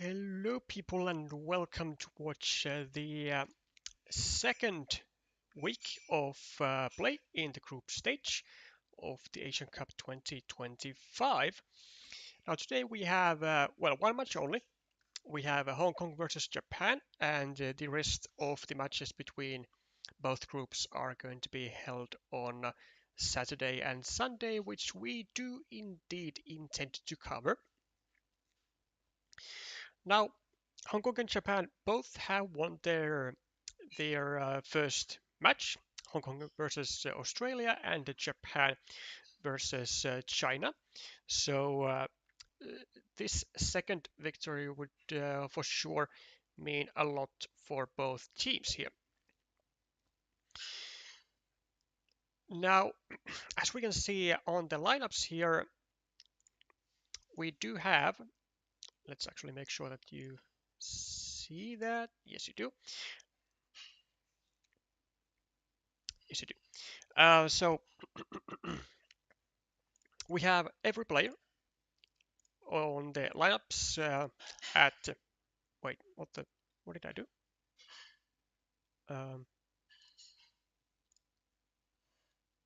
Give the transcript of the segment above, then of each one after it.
Hello, people, and welcome to watch the second week of play in the group stage of the Asian Cup 2025. Now, today we have, one match only. We have Hong Kong versus Japan, and the rest of the matches between both groups are going to be held on Saturday and Sunday, which we do indeed intend to cover. Now, Hong Kong and Japan both have won their first match. Hong Kong versus Australia and Japan versus China. So this second victory would for sure mean a lot for both teams here. Now, as we can see on the lineups here, we do have. Let's actually make sure that you see that. Yes, you do. Yes, you do. So we have every player on the lineups at wait, what did I do? Um,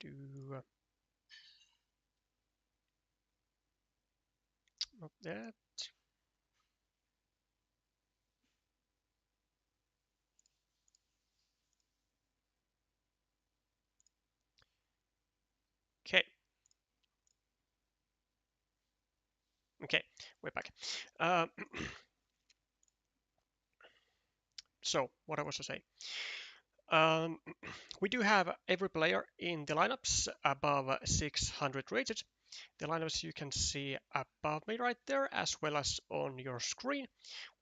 do not that. Okay, okay, we're back. Um, so what I was to say. Um, we do have every player in the lineups above 600 rated. The lineups you can see above me right there, as well as on your screen.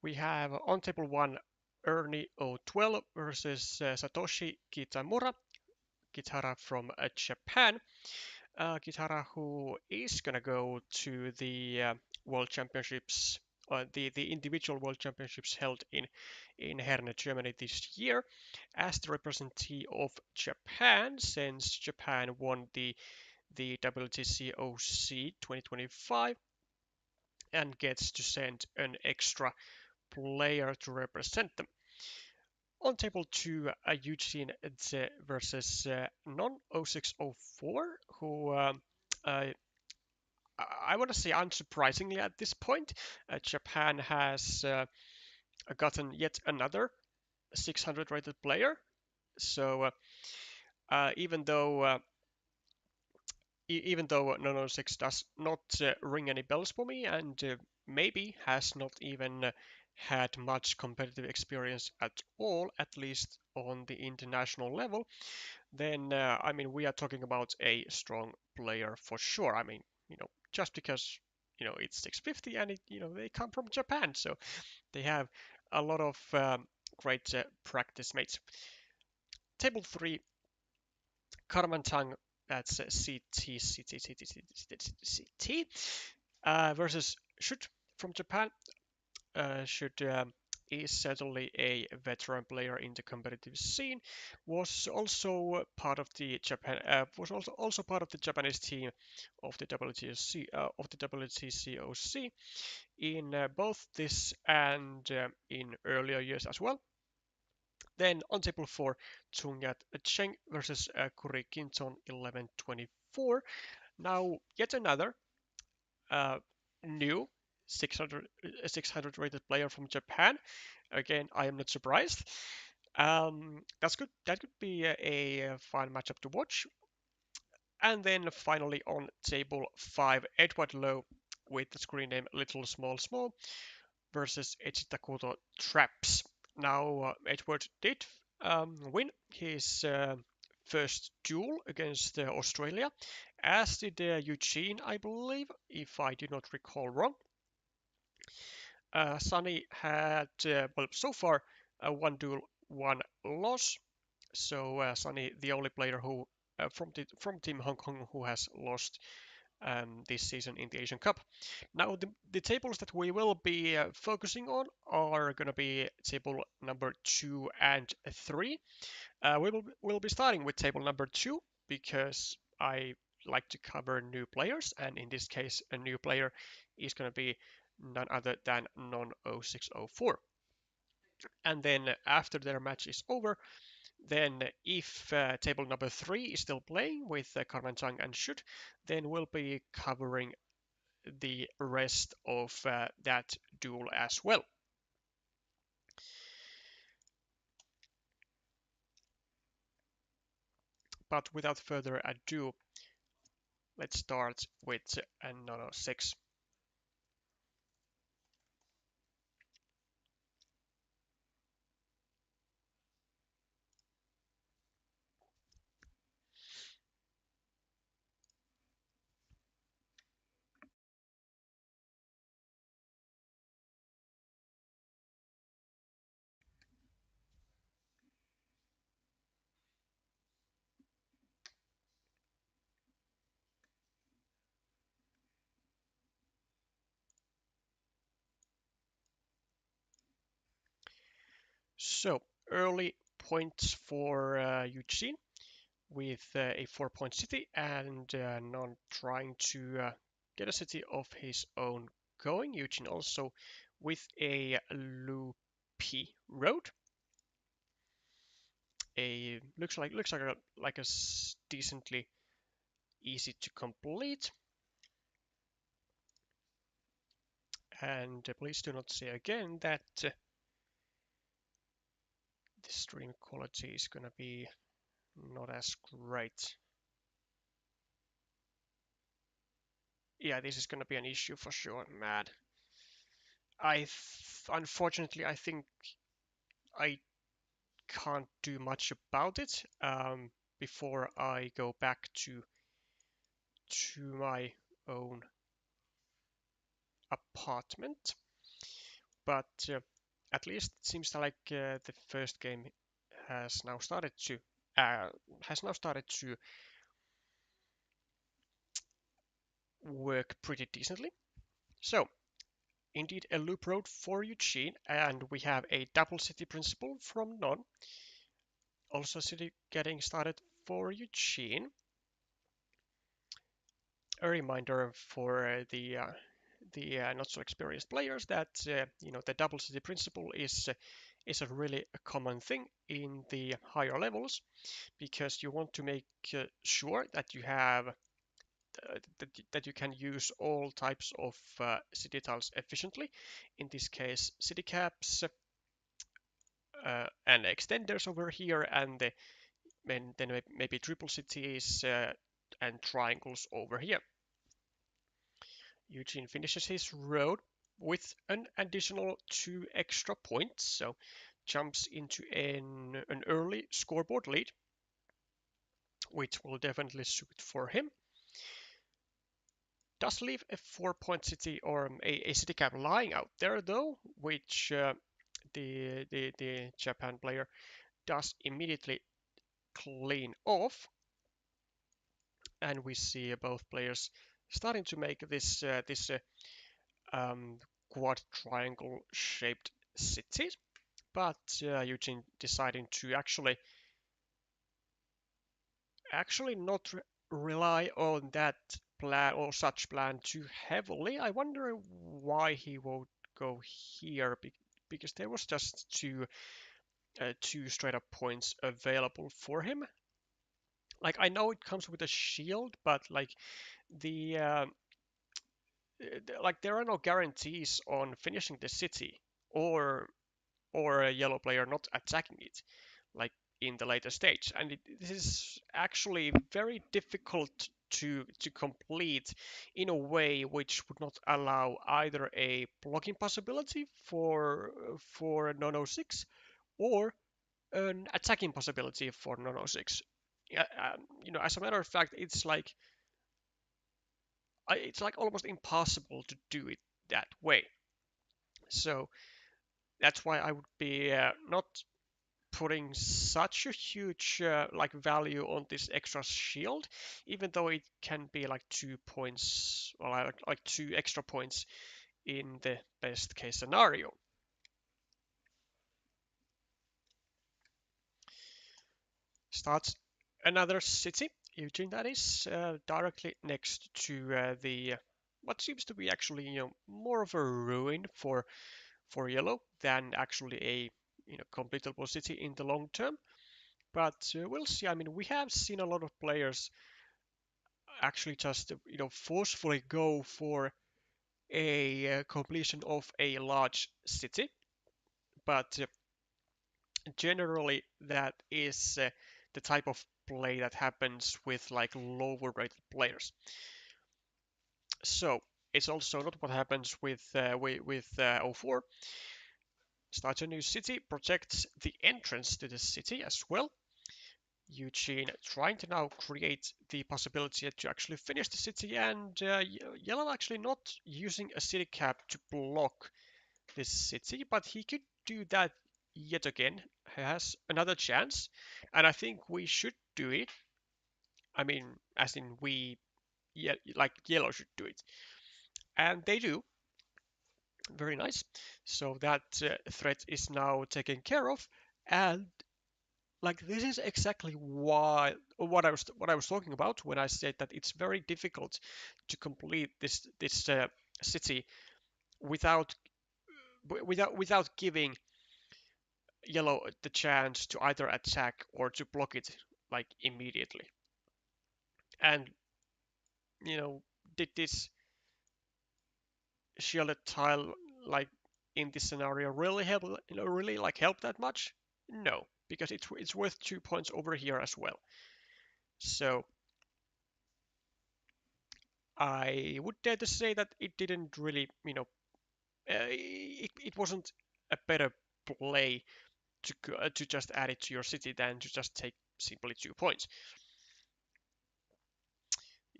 We have on table 1 Ernie 012 versus Satoshi Kitamura, Kitara from Japan. Kitara, who is going to go to the World Championships, the individual World Championships held in Herne, Germany this year, as the representative of Japan, since Japan won the WTC OC 2025 and gets to send an extra player to represent them. On table 2, Eugene Tse versus Non 0604, who I want to say unsurprisingly at this point, Japan has gotten yet another 600 rated player. So even though even though 906 does not ring any bells for me and maybe has not even had much competitive experience at all, at least on the international level, then I mean we are talking about a strong player for sure. I mean, just because it's 650 and they come from Japan, so they have a lot of great practice mates. Table 3, Karmantang, that's CT versus Shut from Japan. Should is certainly a veteran player in the competitive scene. Was also part of the was also part of the Japanese team of the WTCOC in both this and in earlier years as well. Then on table 4, Chungyat Cheng versus Kuri Kinton 1124. Now, yet another new 600 rated player from Japan. Again, I am not surprised. That's good. That could be a fun matchup to watch. And then finally on table 5, Edward Lowe with the screen name Little Small Small versus Echitakuto Traps. Now, Edward did win his first duel against Australia, as did Eugene, I believe, if I do not recall wrong. Sunny had, well, so far, one duel, one loss. So Sunny, the only player who from Team Hong Kong who has lost this season in the Asian Cup. Now, the tables that we will be focusing on are going to be table number 2 and 3. We'll be starting with table number 2 because I like to cover new players, and in this case, a new player is going to be none other than non-0604. And then after their match is over, then if table number 3 is still playing with Karmanchang and Shut, then we'll be covering the rest of that duel as well. But without further ado, let's start with Nono 6. So early points for Eugene with a 4-point city and Non trying to get a city of his own going. Eugene also with a loopy road. Looks like a decently easy to complete. And please do not say again that the stream quality is gonna be not as great. Yeah, this is gonna be an issue for sure, man. Unfortunately, I think I can't do much about it before I go back to my own apartment. But at least it seems like the first game has now started to uh, work pretty decently. So indeed a loop road for Eugene, and we have a double city principle from Non. Also city getting started for Eugene. A reminder for the not so experienced players that the double city principle is a really a common thing in the higher levels, because you want to make sure that you have that you can use all types of city tiles efficiently. In this case, city caps and extenders over here, and then maybe triple cities and triangles over here. Eugene finishes his road with an additional 2 extra points, so jumps into an early scoreboard lead, which will definitely suit for him. Does leave a 4-point city or a city cap lying out there though, which the Japan player does immediately clean off, and we see both players starting to make this quad triangle shaped city, but Eugene deciding to actually not rely on that plan or such plan too heavily. I wonder why he won't go here, because there was just two straight up points available for him. Like, I know it comes with a shield, but like the there are no guarantees on finishing the city, or a yellow player not attacking it, like in the later stage. And this is actually very difficult to complete in a way which would not allow either a blocking possibility for non-06 or an attacking possibility for non-06. As a matter of fact, it's like almost impossible to do it that way. So that's why I would be not putting such a huge value on this extra shield, even though it can be like 2 points, or like 2 extra points in the best case scenario. Starts another city, Eugene, that is directly next to the what seems to be actually more of a ruin for yellow than actually a completable city in the long term. But we'll see. I mean, we have seen a lot of players actually just forcefully go for a completion of a large city, but generally that is the type of play that happens with like lower rated players. So it's also not what happens with 04. Starts a new city, protects the entrance to the city as well. Eugene trying to now create the possibility to actually finish the city, and Yellow actually not using a city cap to block this city, but he could do that yet again. He has another chance, and I think we should do it. I mean, as in we, yeah, like Yellow should do it, and they do. Very nice. So that threat is now taken care of, and like this is exactly why what I was talking about when I said that it's very difficult to complete this city without without giving yellow the chance to either attack or to block it like immediately. And did this shielded tile like in this scenario really help? Really like help that much? No, because it's worth 2 points over here as well. So I would dare to say that it didn't really, it wasn't a better play to just add it to your city than to just take simply 2 points.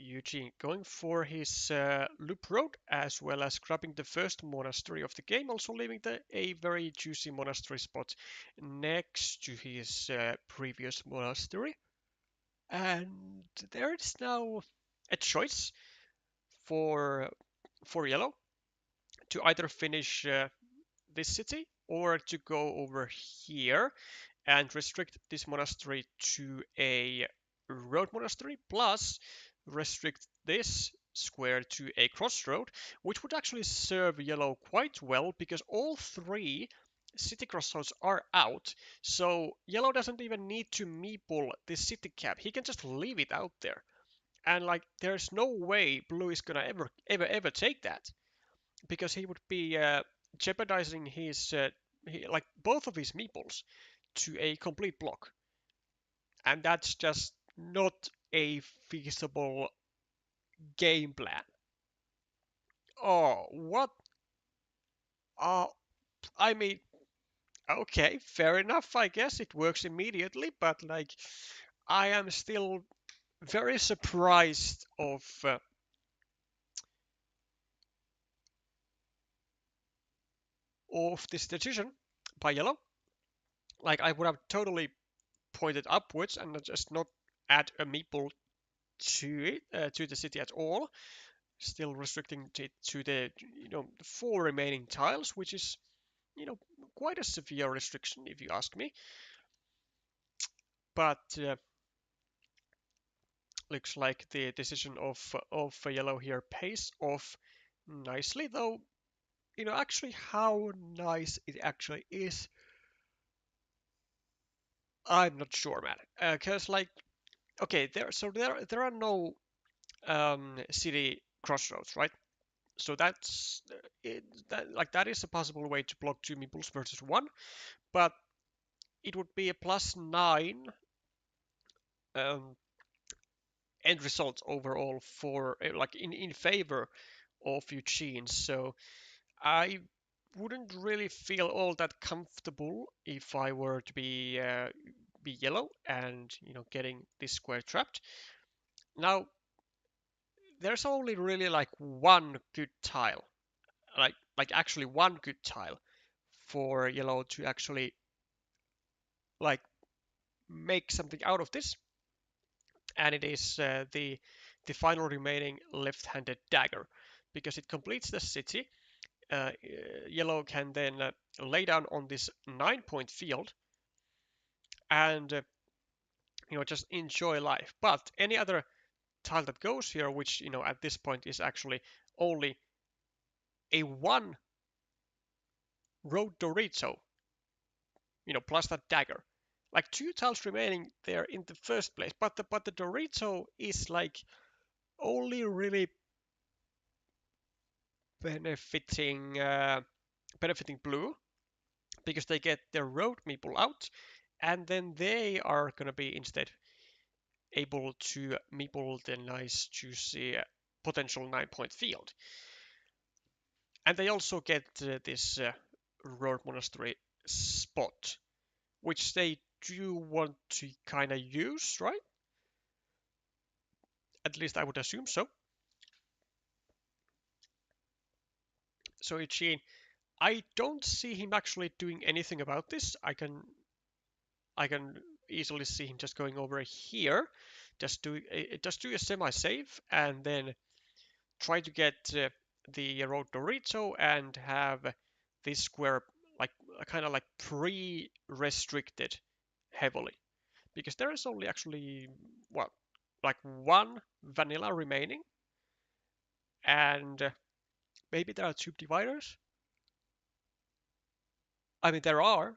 Eugene going for his loop road as well as grabbing the first monastery of the game, also leaving a very juicy monastery spot next to his previous monastery. And there is now a choice for yellow to either finish this city or to go over here and restrict this monastery to a road monastery, plus restrict this square to a crossroad, which would actually serve yellow quite well because all three city crossroads are out, so yellow doesn't even need to meeple this city cap. He can just leave it out there, and like there's no way blue is gonna ever take that, because he would be jeopardizing his like both of his meeples to a complete block, and that's just not a feasible game plan. Oh, what? Oh, I mean, okay, fair enough. I guess it works immediately, but like, I am still very surprised of this decision by yellow. Like, I would have totally pointed upwards and just not add a meeple to it to the city at all, still restricting it to the four remaining tiles, which is quite a severe restriction if you ask me. But looks like the decision of yellow here pays off nicely, though actually how nice it actually is, I'm not sure, man. Because like okay, there are no city crossroads, right? So that's that is a possible way to block two meeples versus one, but it would be a +9 um, end result overall for like in favor of Eugene. So I wouldn't really feel all that comfortable if I were to be yellow and getting this square trapped. Now there's only really like one good tile, like actually one good tile for yellow to actually like make something out of this, and it is the final remaining left-handed dagger, because it completes the city. Yellow can then lay down on this 9-point field and just enjoy life. But any other tile that goes here, which at this point is actually only a one road Dorito, plus that dagger. Like 2 tiles remaining there in the first place, but the Dorito is like only really benefiting benefiting blue because they get their road meeple out, and then they are gonna be instead able to meeple the nice juicy potential 9-point field. And they also get this road monastery spot, which they do want to kind of use, right? At least I would assume so. So Eugene, I don't see him actually doing anything about this. I can easily see him just going over here, just do a semi-save, and then try to get the road Dorito and have this square like kind of like pre-restricted heavily, because there is only actually what like one vanilla remaining, and maybe there are tube dividers. I mean, there are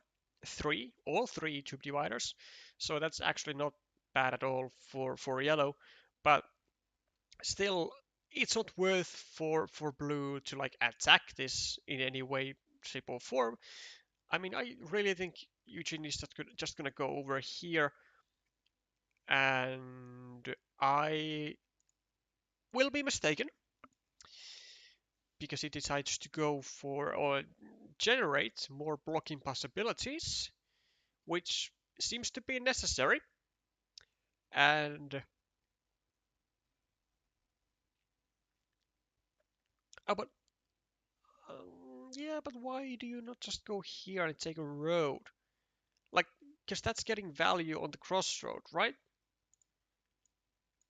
all three tube dividers, so that's actually not bad at all for yellow, but still, it's not worth for blue to like attack this in any way, shape, or form. I mean, I really think Eugene is just gonna go over here, and I will be mistaken because he decides to go for or generate more blocking possibilities, which seems to be necessary. And but yeah, but why do you not just go here and take a road? Like, because that's getting value on the crossroad, right?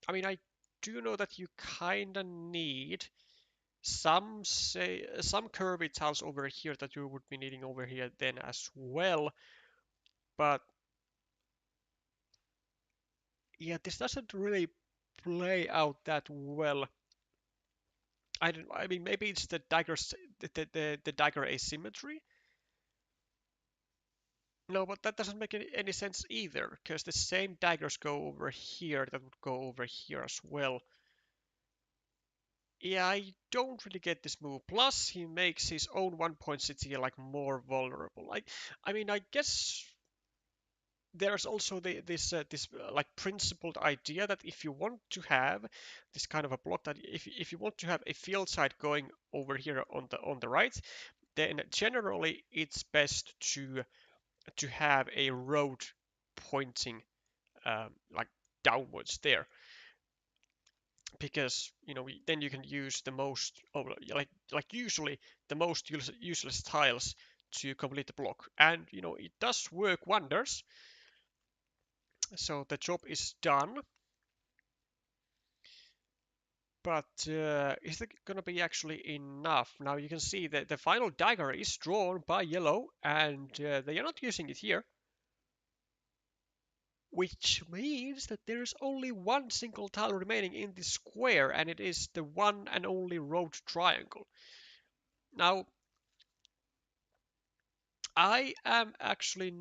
I mean, I do know that you kinda need some curvy tiles over here that you would be needing over here then as well, but yeah, this doesn't really play out that well. I mean, maybe it's the the dagger asymmetry. No, but that doesn't make any sense either, because the same daggers go over here that would go over here as well. Yeah, I don't really get this move. Plus, he makes his own 1-point city like more vulnerable. I mean, I guess there's also this like principled idea that if you want to have this kind of a block, that if you want to have a field side going over here on the right, then generally it's best to have a road pointing like downwards there, because then you can use the most like usually the most useless tiles to complete the block, and it does work wonders. So the job is done, but is it gonna be actually enough? Now you can see that the final dagger is drawn by yellow, and they are not using it here, which means that there is only one single tile remaining in this square, and it is the one and only road triangle. Now, I am actually,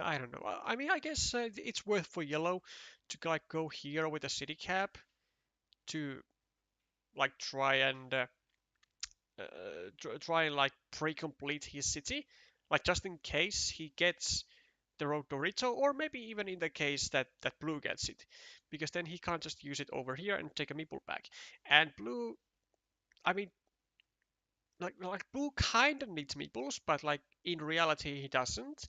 I don't know. I mean, I guess it's worth for yellow to like go here with a city cap to like try and like pre-complete his city, like just in case he gets the road Dorito, or maybe even in the case that blue gets it, because then he can't just use it over here and take a meeple back. And blue, I mean, like blue kind of needs meeples, but like in reality he doesn't,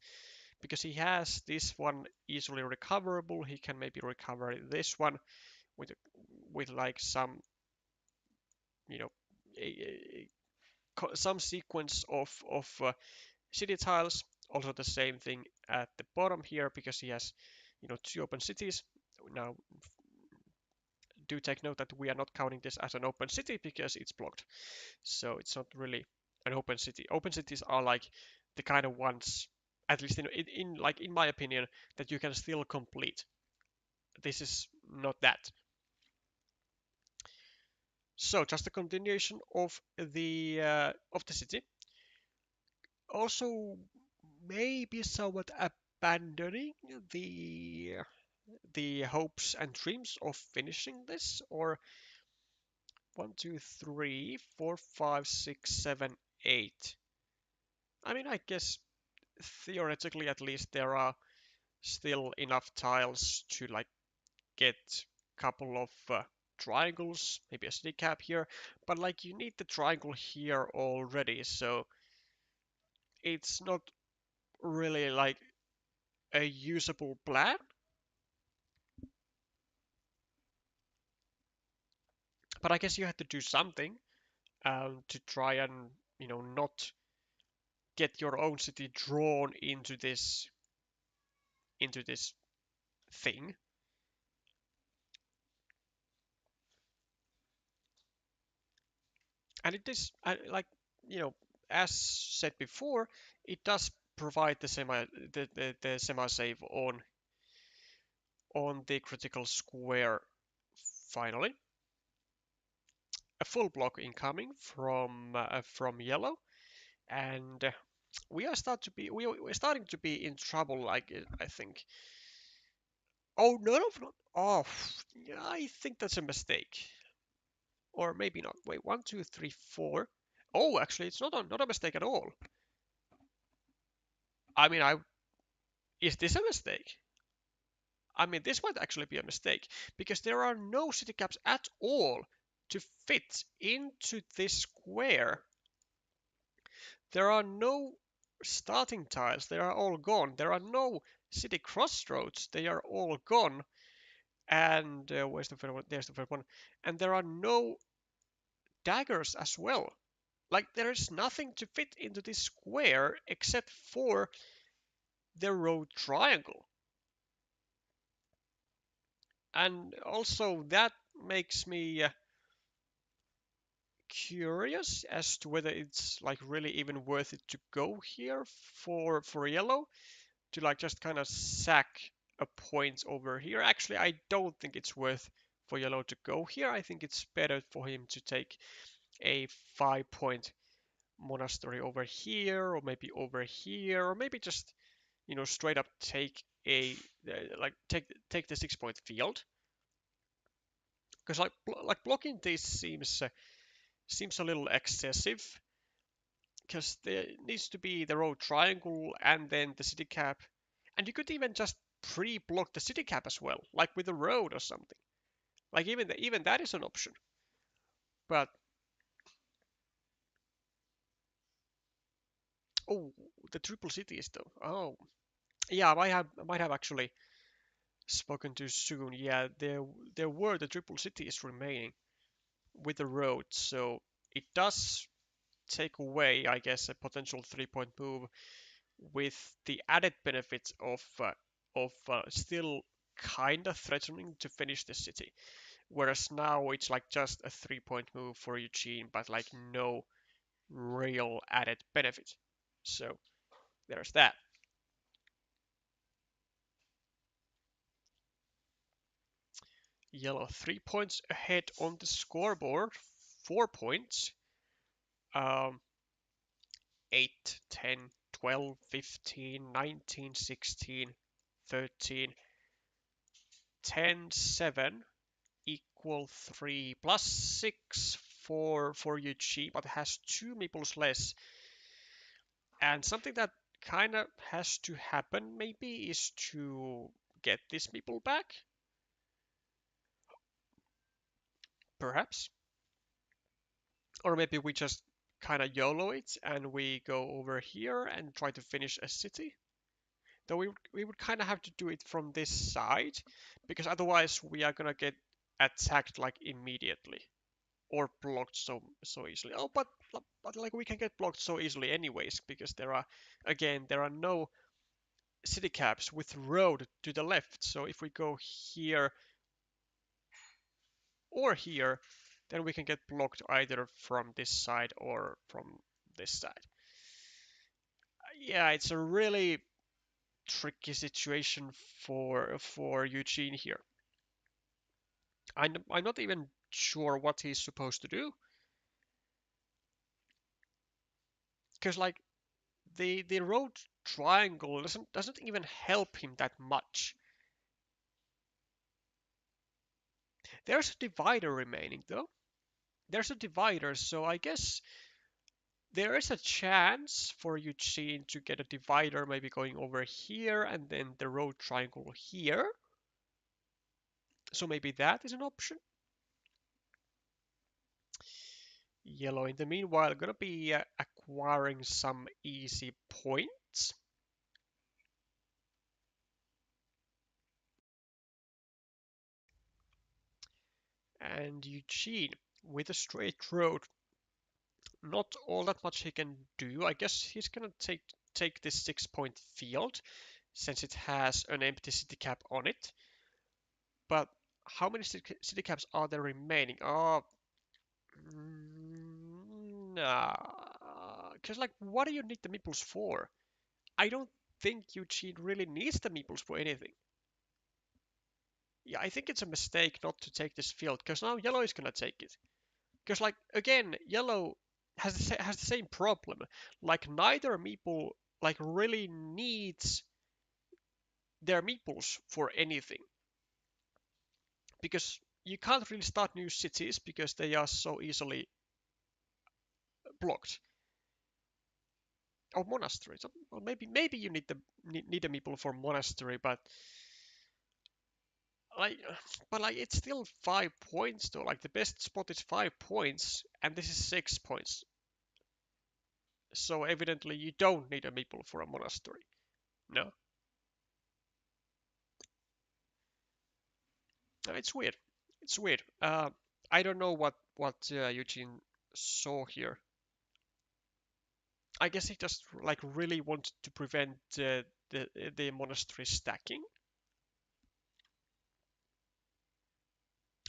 because he has this one easily recoverable. He can maybe recover this one with with like some you know a, some sequence of city tiles. Also the same thing at the bottom here, because he has 2 open cities. Now do take note that we are not counting this as an open city because it's blocked, so it's not really an open city. Open cities are like the kind of ones, at least in like in my opinion, that you can still complete. This is not that. So just a continuation of the city. Also, maybe somewhat abandoning the the hopes and dreams of finishing this, or 1, 2, 3, 4, 5, 6, 7, 8. I mean, I guess theoretically at least there are still enough tiles to like get a couple of triangles, maybe a city cap here, but like you need the triangle here already, so it's not really like a usable plan. But I guess you have to do something to try and not get your own city drawn into this thing. And it is like you know as said before, it does provide the semi save on the critical square. Finally, a full block incoming from yellow, and we're starting to be in trouble. Like I think. Oh no, no, no. Oh, yeah, I think that's a mistake, or maybe not. Wait, 1, 2, 3, 4. Oh, actually, it's not a mistake at all. I mean, I is this a mistake? I mean, this might actually be a mistake because there are no city caps at all to fit into this square. There are no starting tiles. They are all gone. There are no city crossroads. They are all gone. And where's the third one? There's the third one. And there are no daggers as well. Like there is nothing to fit into this square except for the road triangle. And also that makes me curious as to whether it's like really even worth it to go here for yellow to like just kind of sack a point over here. Actually, I don't think it's worth for yellow to go here. I think it's better for him to take a 5 point monastery over here, or maybe over here, or maybe just straight up take a like take the 6 point field, because like blocking this seems a little excessive, because there needs to be the road triangle and then the city cap, and you could even just pre-block the city cap as well, like with a road or something. Like even that is an option. But oh, the triple cities though. Oh, yeah, I might have actually spoken too soon. Yeah, there were the triple cities remaining with the road, so it does take away, I guess, a potential 3 point move with the added benefits of still kind of threatening to finish the city. Whereas now it's like just a 3 point move for Eugene, but like no real added benefit. So there's that. Yellow 3 points ahead on the scoreboard, 4 points. Um, 8, 10, 12, 15, 19, 16, 13, 10, 7 equal 3 plus 6 for Yuchi, but has 2 meeples less. And something that kind of has to happen maybe is to get this meeple back, perhaps. Or maybe we just kind of YOLO it and we go over here and try to finish a city. Though we would kind of have to do it from this side, because otherwise we are gonna get attacked like immediately or blocked so easily. Oh, but like we can get blocked so easily anyways, because there are no city caps with road to the left. So if we go here or here, then we can get blocked either from this side or from this side. Yeah, it's a really tricky situation for Eugene here. I'm not even sure what he's supposed to do. Because like the road triangle doesn't even help him that much. There's a divider remaining though. There's a divider, so I guess there is a chance for Eugene to get a divider maybe going over here and then the road triangle here. So maybe that is an option. Yellow in the meanwhile gonna be acquiring some easy points. And Eugene with a straight road, not all that much he can do. I guess he's gonna take this 6-point field since it has an empty city cap on it. But how many city caps are there remaining? Oh, nah. Because like, what do you need the meeples for? I don't think Eugene really needs the meeples for anything. Yeah, I think it's a mistake not to take this field because now yellow is gonna take it. Because like again, yellow has the same problem. Like neither meeple like really needs their meeples for anything because you can't really start new cities because they are so easily blocked. Or monasteries. Or maybe you need a meeple for monastery, like but like it's still 5 points though. Like the best spot is 5 points, and this is 6 points. So evidently you don't need a meeple for a monastery. No, no, it's weird. It's weird. I don't know what Eugene saw here. I guess he just like really wanted to prevent the monastery stacking.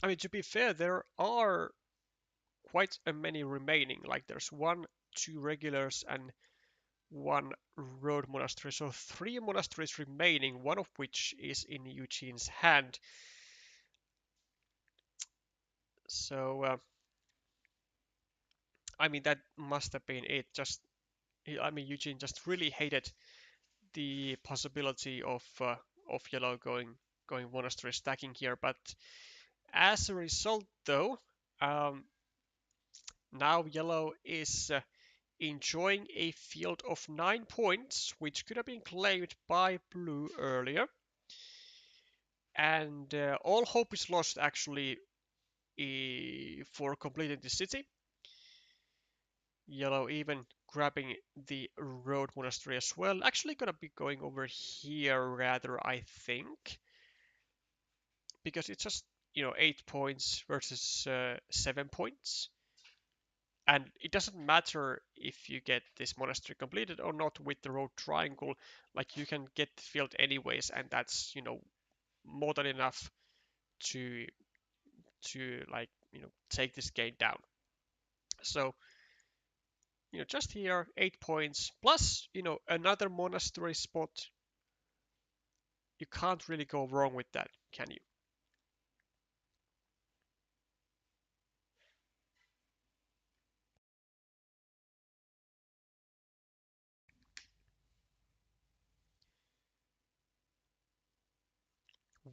I mean, to be fair, there are quite a many remaining. Like there's one, two regulars, and one road monastery. So 3 monasteries remaining, one of which is in Eugene's hand. So I mean that must have been it. Just I mean Eugene just really hated the possibility of yellow going monastery stacking here. But as a result, though, um, now yellow is enjoying a field of 9 points, which could have been claimed by blue earlier. And all hope is lost actually for completing the city. Yellow even grabbing the road monastery as well. Actually gonna be going over here rather, I think. Because it's just, 8 points versus 7 points. And it doesn't matter if you get this monastery completed or not with the road triangle. Like you can get the field anyways, and that's, more than enough to like, take this game down. So, just here, 8 points plus, another monastery spot. You can't really go wrong with that, can you?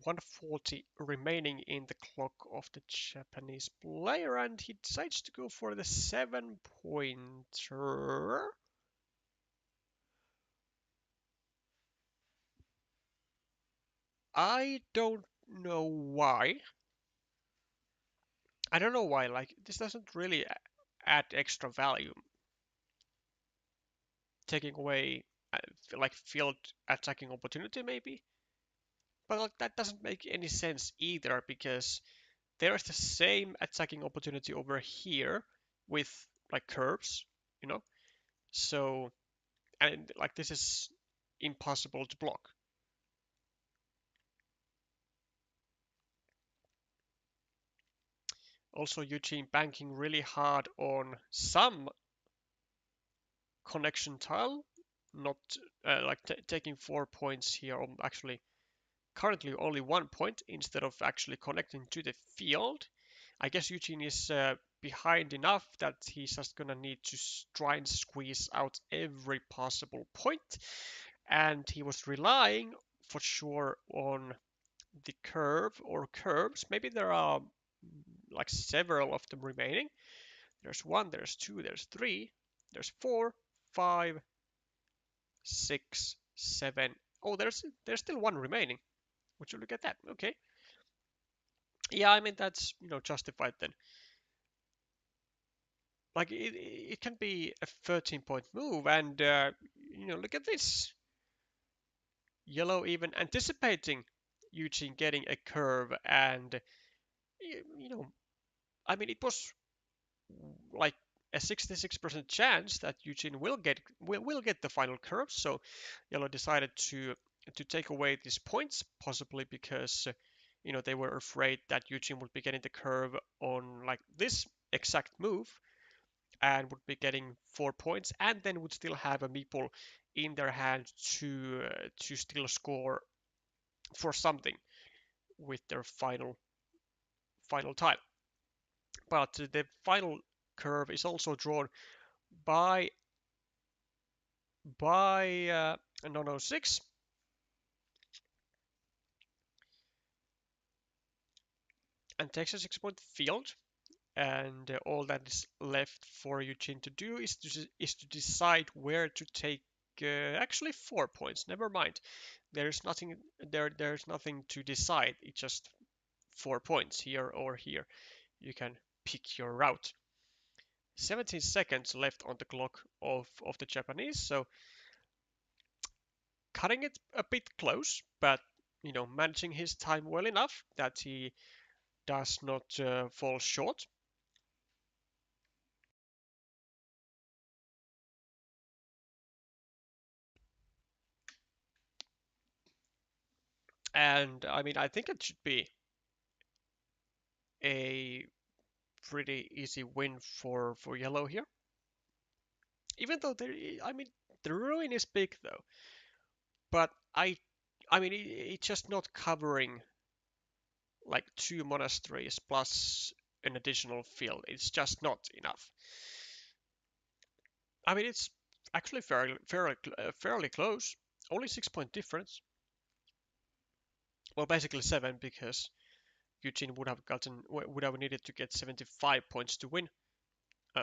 .140 remaining in the clock of the Japanese player, and he decides to go for the 7-pointer. I don't know why. I don't know why. Like this doesn't really add extra value. Taking away like field attacking opportunity maybe, but like that doesn't make any sense either because there's the same attacking opportunity over here with like curves, you know. So and like this is impossible to block. Also, Eugene banking really hard on some connection tile, not like taking 4 points here, or actually currently only 1 point instead of actually connecting to the field. I guess Eugene is behind enough that he's just gonna need to try and squeeze out every possible point. And he was relying for sure on the curve or curves. Maybe there are like several of them remaining. There's 1, there's 2, there's 3, there's 4, 5, 6, 7. Oh, there's still 1 remaining. Would you look at that? Okay. Yeah, I mean that's justified then. Like it can be a 13-point move, and look at this. Yellow even anticipating Eugene getting a curve, and you know, I mean it was like a 66% chance that Eugene will get the final curve. So Yellow decided to take away these points, possibly because they were afraid that Eugene would be getting the curve on like this exact move and would be getting 4 points, and then would still have a meeple in their hand to still score for something with their final tile. But the final curve is also drawn by 906, and takes a 6-point field. And all that is left for Eugene to do is to decide where to take actually 4 points. Never mind. There's nothing there. There's nothing to decide. It's just 4 points here or here. You can pick your route. 17 seconds left on the clock of the Japanese, so cutting it a bit close, but managing his time well enough that he does not fall short. And I mean, I think it should be a pretty easy win for yellow here. Even though I mean, the ruin is big though. But I mean, it's just not covering like 2 monasteries plus an additional field. It's just not enough. I mean, it's actually fairly close. Only 6-point difference. Well, basically 7 because Eugene would have needed to get 75 points to win.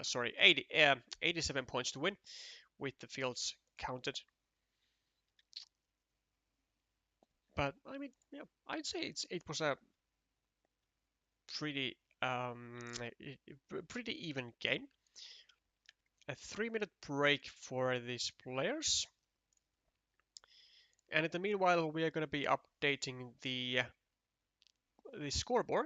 Sorry, 87 points to win with the fields counted. But I mean, yeah, I'd say it was a pretty pretty even game. A 3-minute break for these players. And in the meanwhile, we are going to be updating the scoreboard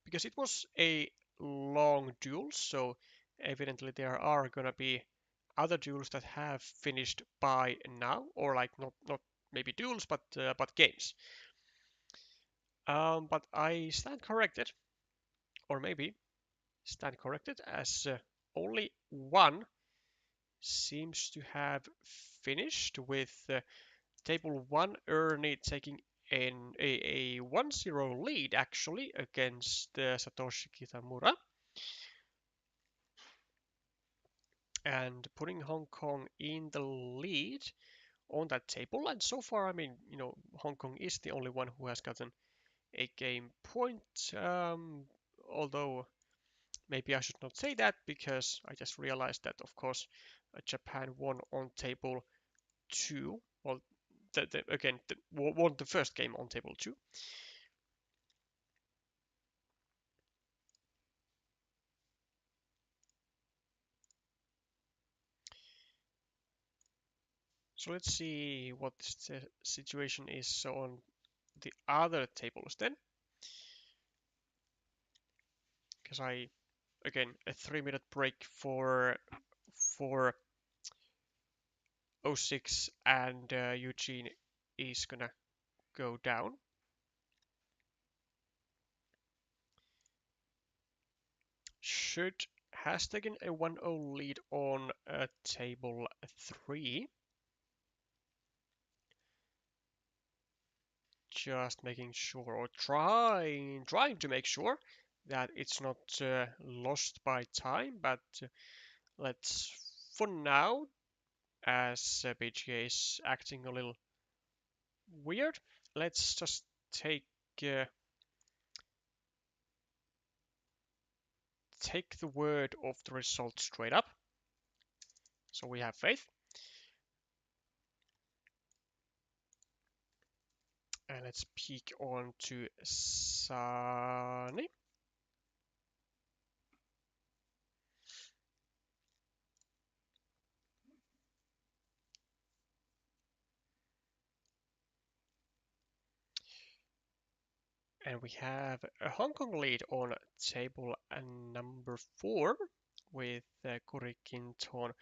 because it was a long duel. So evidently there are going to be other duels that have finished by now, or like not maybe duels, but games. But I stand corrected, or maybe stand corrected, as only one seems to have finished with table 1 Ernie taking a 1-0 lead actually against Satoshi Kitamura and putting Hong Kong in the lead on that table. And so far, I mean, Hong Kong is the only one who has gotten a game point. Although maybe I should not say that because I just realized that, of course, Japan won on table 2. Well, again, won the first game on table 2. So let's see what the situation is on the other tables then. Because again, a 3-minute break for 06 and Eugene is gonna go down. Should has taken a 1-0 lead on table 3. just making sure, or trying to make sure that it's not lost by time. But let's, for now, as BGA is acting a little weird, let's just uh, take the word of the result straight up. So we have faith. And let's peek on to Sunny. And we have a Hong Kong lead on table number 4 with Kurikinton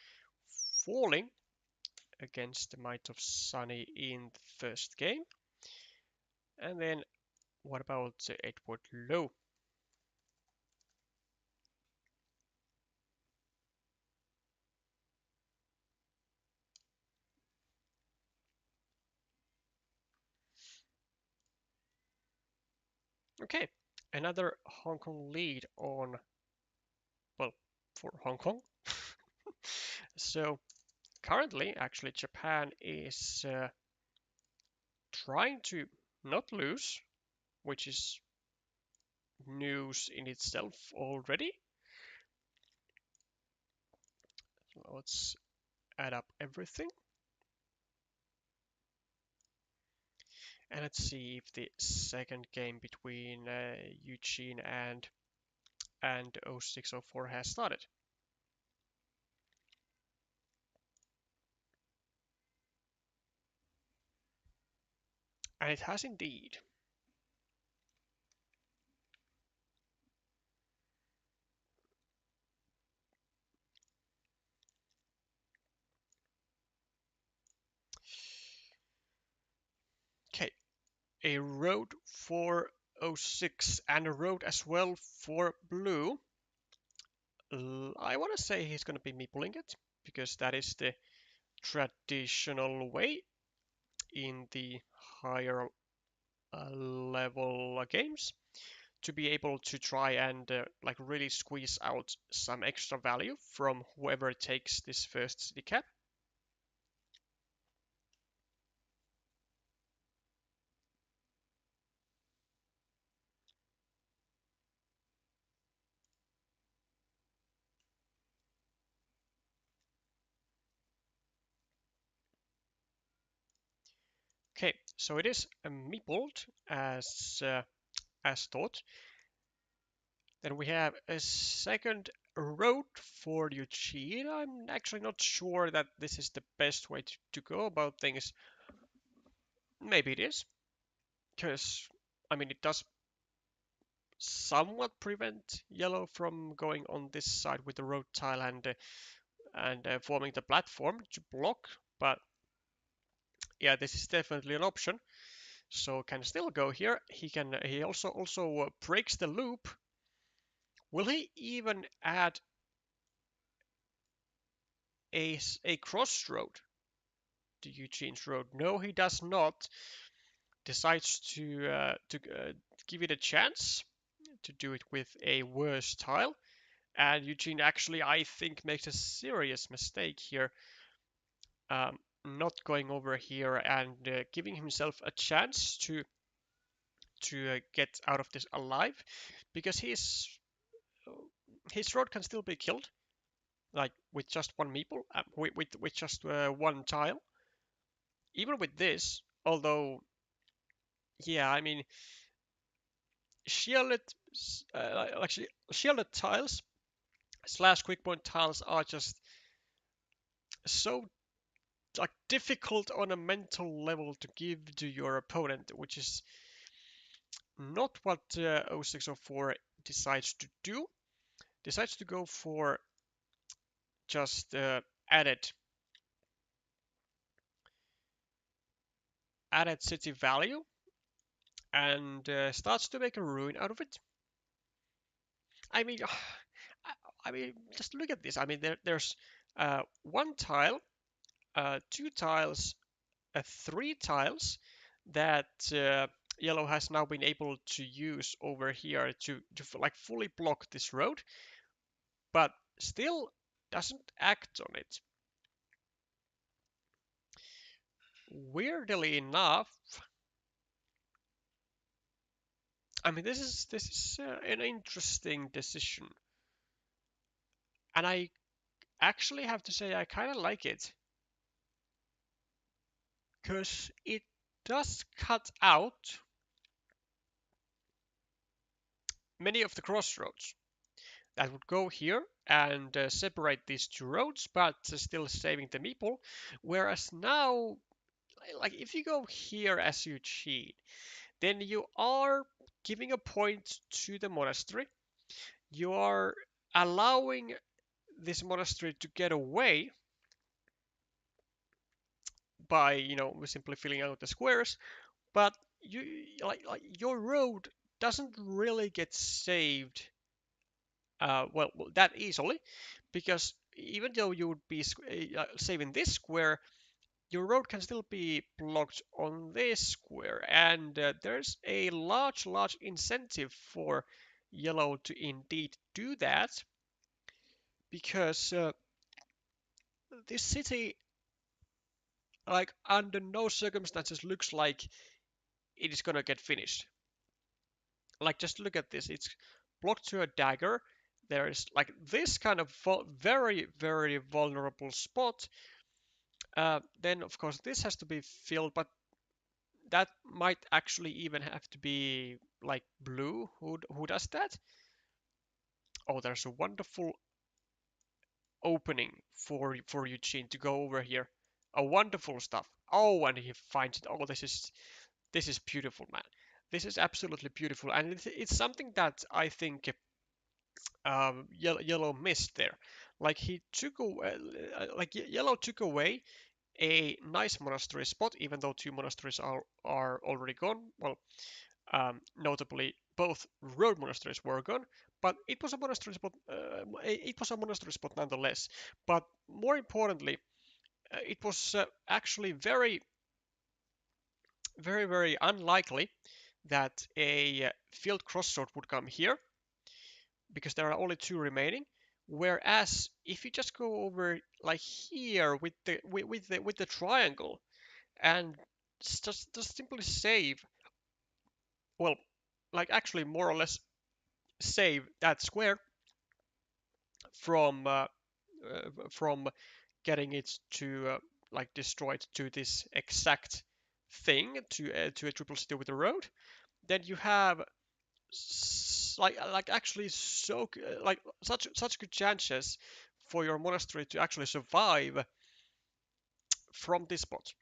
falling against the might of Sunny in the first game. And then what about Edward Lowe? Okay, another Hong Kong lead on, well, for Hong Kong. So currently, actually, Japan is trying to not lose, which is news in itself already. So let's add up everything. And let's see if the second game between Eugene and 0604 has started. And it has indeed. Okay, a road for 06 and a road as well for blue. I want to say he's going to be meepling it because that is the traditional way in the higher level games to be able to try and like really squeeze out some extra value from whoever takes this first city cap. Okay, so it is a meepled as thought. Then we have a second road for Eugene. I'm actually not sure that this is the best way to go about things. Maybe it is, because I mean it does somewhat prevent yellow from going on this side with the road tile and forming the platform to block. But yeah, this is definitely an option. So can still go here. He also breaks the loop. Will he even add a crossroad to Eugene's road? No, he does not. Decides to give it a chance to do it with a worse tile. And Eugene actually, I think, makes a serious mistake here, not going over here and giving himself a chance to get out of this alive, because his road can still be killed, like with just one meeple, with just one tile. Even with this, although, yeah, I mean, shielded, actually, shielded tiles slash quick point tiles are just so like difficult on a mental level to give to your opponent, which is not what 0604 decides to do. Decides to go for just added city value and starts to make a ruin out of it. I mean, I mean, just look at this. I mean, there's one tile, two tiles, three tiles that yellow has now been able to use over here to like fully block this road, but still doesn't act on it. Weirdly enough, I mean this is an interesting decision, and I actually have to say I kind of like it because it does cut out many of the crossroads that would go here and separate these two roads, but still saving the meeple. Whereas now, like if you go here as you cheat, then you are giving a point to the monastery. You are allowing this monastery to get away by, simply filling out the squares, but you like your road doesn't really get saved well that easily, because even though you would be saving this square, your road can still be blocked on this square, and there's a large incentive for yellow to indeed do that, because this city, like under no circumstances, looks like it is gonna get finished. Like just look at this, it's blocked to a dagger. There's like this kind of very vulnerable spot. Then of course this has to be filled, but that might actually even have to be like blue who does that. Oh, there's a wonderful opening for Eugene to go over here. A wonderful stuff. Oh, and he finds it. Oh, this is beautiful, man. This is absolutely beautiful, and it's something that I think yellow missed there. Like he took away, like yellow took away a nice monastery spot, even though two monasteries are already gone. Well, notably, both road monasteries were gone, but it was a monastery spot. It was a monastery spot nonetheless. But more importantly, it was actually very unlikely that a field crossroad would come here, because there are only two remaining. Whereas if you just go over like here with the triangle and just simply save, well, like actually more or less save that square from getting it to like destroyed to this exact thing to a triple city with a road, then you have like actually like such good chances for your monastery to actually survive from this spot.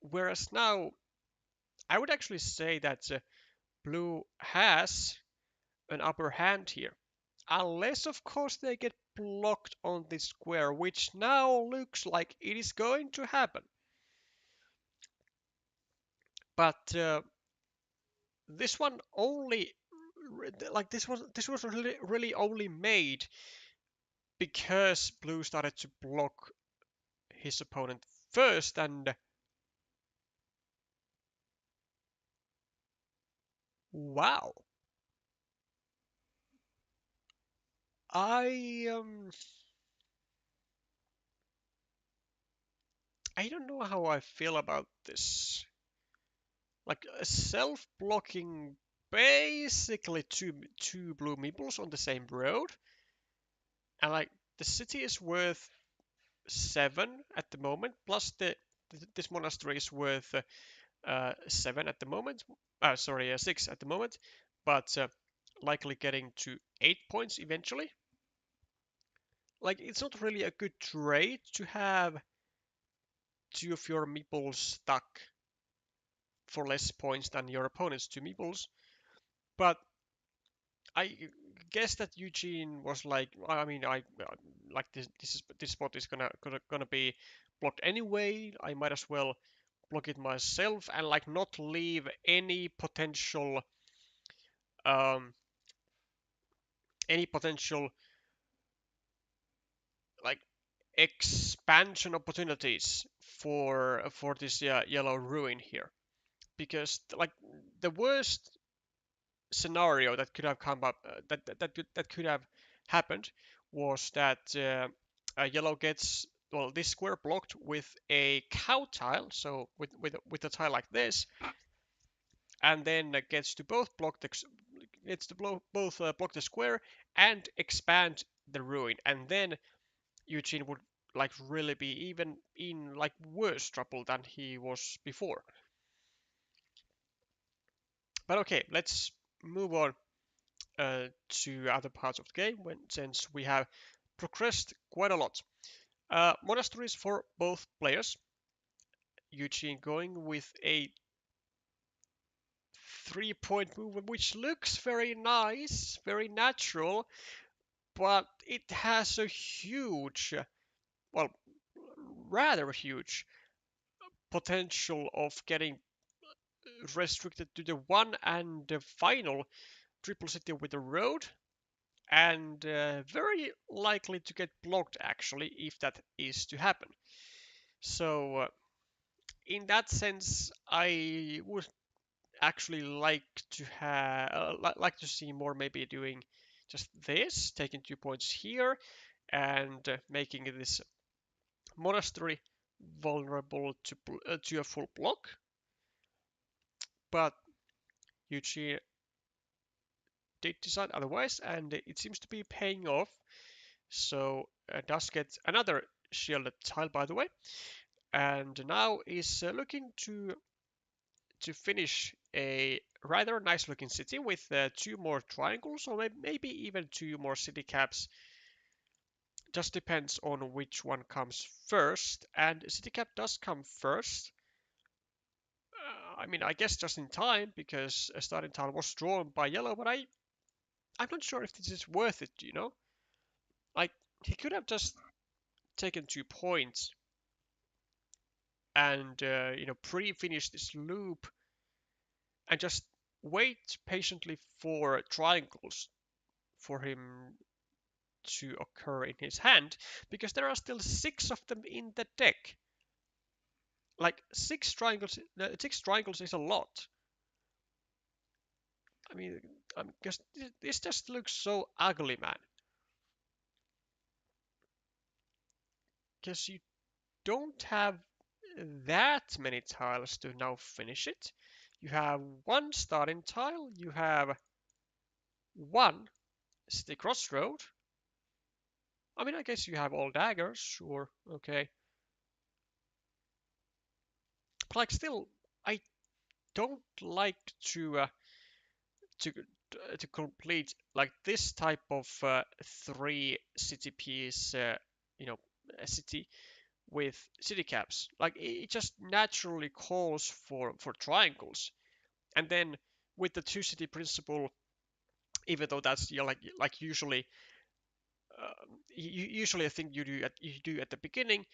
Whereas now, I would actually say that blue has an upper hand here, unless of course they get blocked on this square, which now looks like it is going to happen. But this one only, like this was really only made because blue started to block his opponent first, and wow, I um I don't know how I feel about this. Like self-blocking basically two blue meeples on the same road, and like the city is worth 7 at the moment, plus this monastery is worth 7 at the moment. Sorry, 6 at the moment, but likely getting to 8 points eventually. Like it's not really a good trade to have two of your meeples stuck for less points than your opponent's two meeples. But I guess that Eugene was like, I mean, I like this spot is gonna be blocked anyway. I might as well block it myself and like not leave um any potential like expansion opportunities for this yellow ruin here. because like the worst scenario that could have come up that could have happened was that yellow gets this square blocked with a cow tile, so with a tile like this, and then gets to both block the gets to both block the square and expand the ruin, and then Eugene would like really be even in like worse trouble than he was before. But okay, let's move on to other parts of the game since we have progressed quite a lot. Monasteries for both players. Eugene going with a 3-point movement, which looks very nice, very natural, but it has a huge, well, rather huge potential of getting restricted to the one and the final triple city with the road, and very likely to get blocked actually if that is to happen. So in that sense, I would actually like to have like to see more maybe doing just this, taking 2 points here and making this monastery vulnerable to a full block. But Eugene did decide otherwise, and it seems to be paying off. So does get another shielded tile, by the way, and now is looking to finish a rather nice looking city with 2 more triangles, or maybe even 2 more city caps. Just depends on which one comes first, and city cap does come first. I mean, I guess just in time because a starting tile was drawn by yellow, but I'm not sure if this is worth it. Like he could have just taken 2 points and pre-finish this loop and just wait patiently for triangles for him to occur in his hand, because there are still 6 of them in the deck. Like 6 triangles is a lot. I mean, because this just looks so ugly, man. Because you don't have that many tiles to now finish it. You have 1 starting tile, you have 1 city crossroad. I mean, I guess you have all daggers, sure, okay. But like, still, I don't like to to complete like this type of 3 city piece, a city with city caps. Like it just naturally calls for triangles, and then with the 2 city principle, even though that's like usually usually a thing you do at the beginning,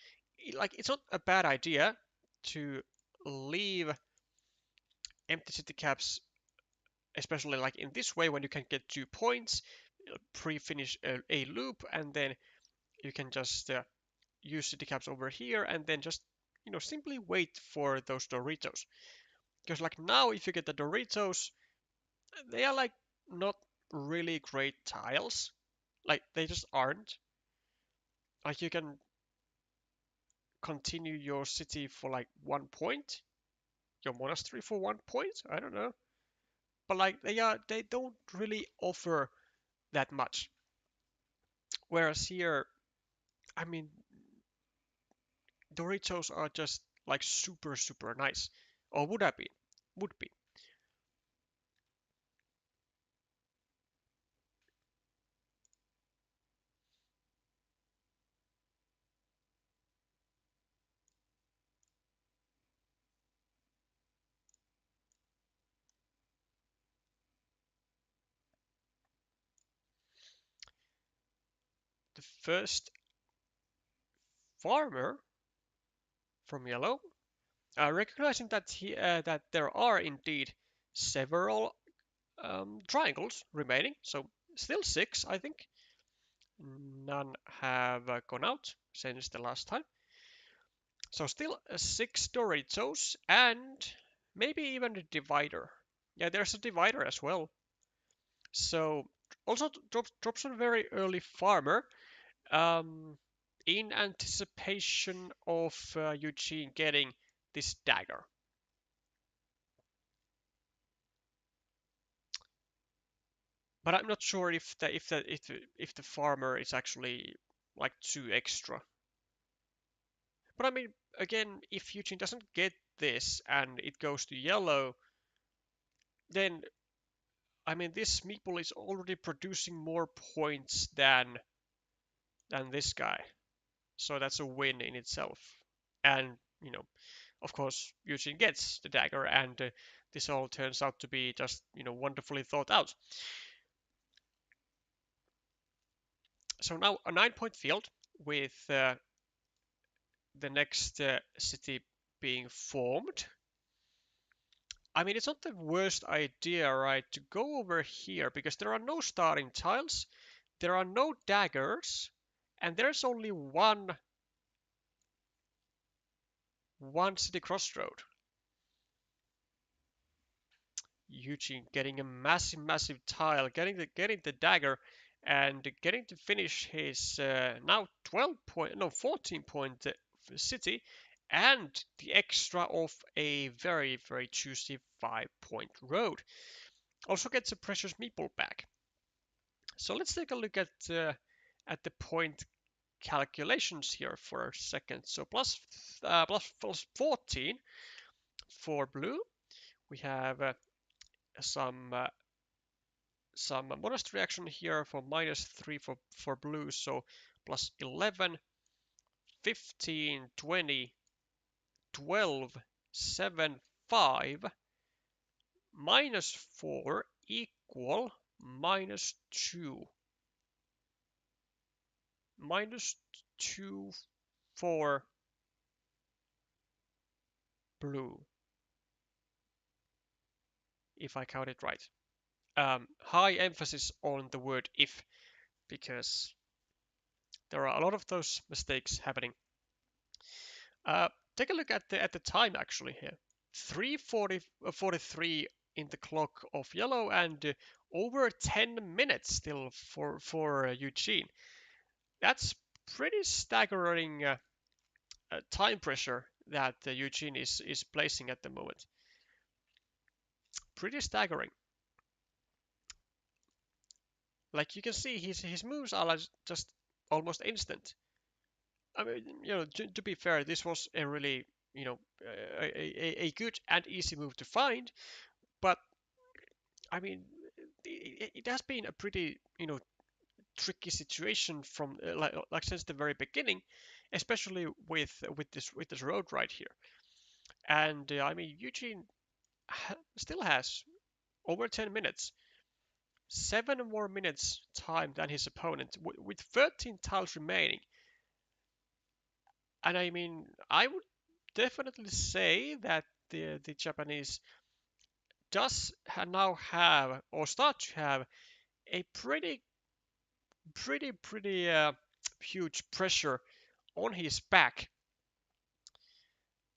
like it's not a bad idea to leave empty city caps, especially like in this way when you can get 2 points, pre-finish a loop, and then you can just use city caps over here, and then just simply wait for those Doritos. Because like now, if you get the Doritos, they are like not really great tiles. Like they just aren't. Like you can continue your city for like 1 point, your monastery for 1 point. I don't know, but like they don't really offer that much. Whereas here, I mean, Doritos are just like super super nice, or would have been, would be. The first farmer from yellow, recognizing that there are indeed several triangles remaining, so still 6, I think. None have gone out since the last time. So still 6 Doritos, and maybe even a divider. Yeah, there's a divider as well. So also drops a very early farmer um, in anticipation of Eugene getting this dagger. But I'm not sure if the farmer is actually like too extra. But I mean, again, if Eugene doesn't get this and it goes to yellow, then I mean this meeple is already producing more points than this guy. So that's a win in itself. And of course, Eugene gets the dagger, and this all turns out to be just wonderfully thought out. So now a 9-point field with the next city being formed. I mean, it's not the worst idea, right, to go over here because there are no starting tiles, there are no daggers, and there's only one city crossroad. Eugene getting a massive tile, getting the dagger, and getting to finish his now 12 point, no 14 point city, and the extra of a very juicy 5-point road. Also gets a precious meeple back. So let's take a look at the point calculations here for a second. So plus 14 for blue. We have some modest reaction here for -3 for blue, so plus 11, 15, 20, 12, 7, 5, -4 equal -2. -2 for blue, if I count it right. High emphasis on the word if, because there are a lot of those mistakes happening. Take a look at the time actually here. 3:43 in the clock of yellow, and over 10 minutes still for Eugene. That's pretty staggering time pressure that Eugene is placing at the moment. Pretty staggering. Like you can see, his moves are like just almost instant. I mean, to be fair, this was a really, a good and easy move to find. But I mean, it has been a pretty, tricky situation from like since the very beginning, especially with this road right here. And I mean, Eugene still has over 10 minutes, 7 more minutes time than his opponent, with 13 tiles remaining. And I mean, I would definitely say that the Japanese does now have or start to have a pretty huge pressure on his back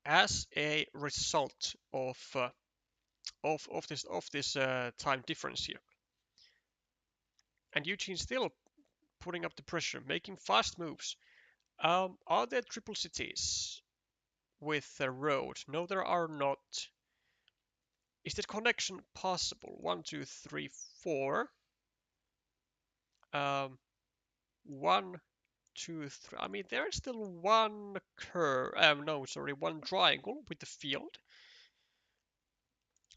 as a result of this time difference here. And Eugene still putting up the pressure, making fast moves. Are there triple cities with the road? No, there are not. Is that connection possible? 1, 2, 3, 4. 1, 2, 3. I mean, there's still one curve. No, sorry, one triangle with the field.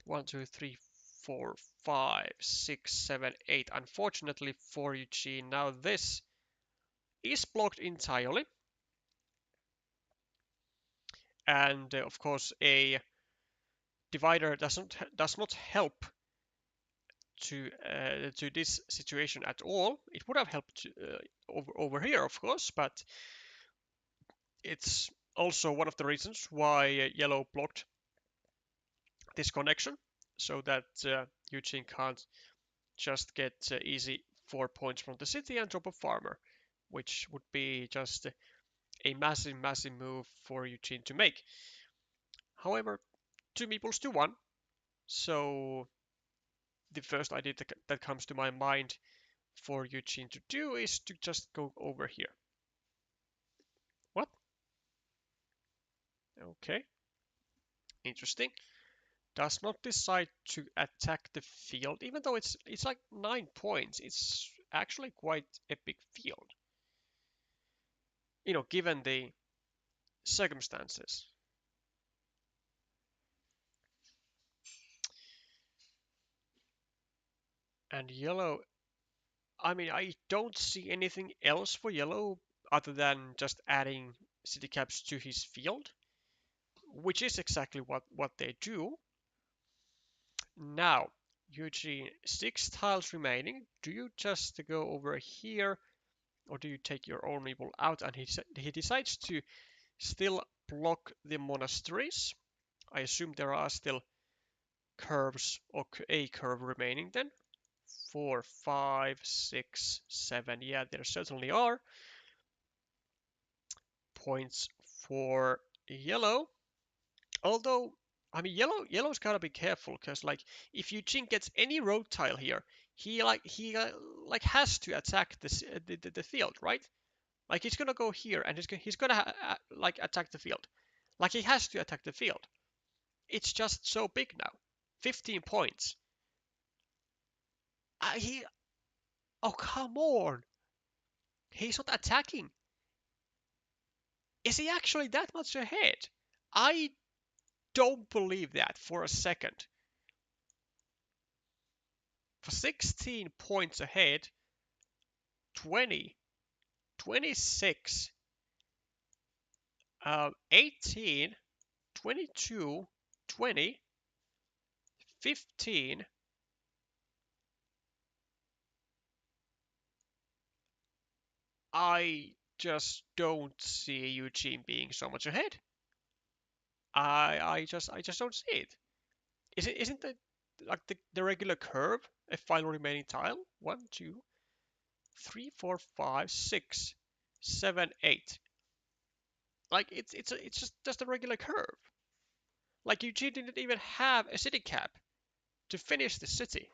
1, 2, 3, 4, 5, 6, 7, 8. Unfortunately for Eugene, now this is blocked entirely. And of course, a divider does not help to this situation at all. It would have helped over here, of course, but it's also one of the reasons why yellow blocked this connection, so that Eugene can't just get easy 4 points from the city and drop a farmer, which would be just a massive move for Eugene to make. However, 2 meeples to 1. So the first idea that comes to my mind for Eugene to do is to just go over here. What? Okay, interesting. Does not decide to attack the field, even though it's like 9 points. It's actually quite a big field, given the circumstances. And yellow, I mean, I don't see anything else for yellow other than just adding city caps to his field, which is exactly what they do. Now, Eugene, 6 tiles remaining. Do you just go over here, or do you take your own meeple out? And he decides to still block the monasteries. I assume there are still curves or a curve remaining then. 4, 5, 6, 7. Yeah, there certainly are. Points for yellow. Although, I mean, yellow's gotta be careful because, like, if Eugene gets any road tile here, he has to attack the field, right? Like he's gonna go here and he's gonna like attack the field. Like he has to attack the field. It's just so big now. 15 points. He. Oh, come on. He's not attacking. Is he actually that much ahead? I don't believe that for a second. For 16 points ahead, 20, 26, 18, 22, 20, 15. I just don't see Eugene being so much ahead. I just don't see it. Isn't the like the regular curve a final remaining tile? 1, 2, 3, 4, 5, 6, 7, 8. Like it's just a regular curve. Like Eugene didn't even have a city cap to finish the city.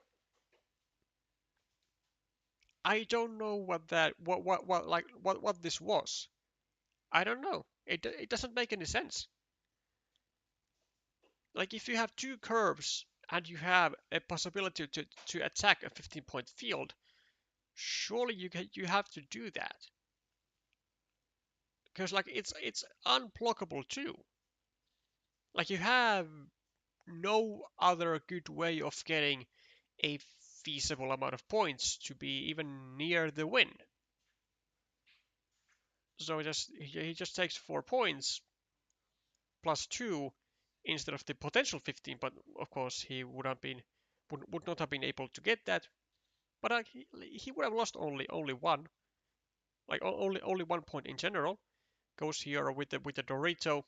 I don't know what this was. I don't know. It doesn't make any sense. Like if you have 2 curves and you have a possibility to attack a 15-point field, surely you have to do that. Because like it's unblockable too. Like you have no other good way of getting a feasible amount of points to be even near the win. So he just takes 4 points plus 2 instead of the potential 15, but of course he would not have been able to get that. But he would have lost only one, like only 1 point in general. Goes here with the Dorito,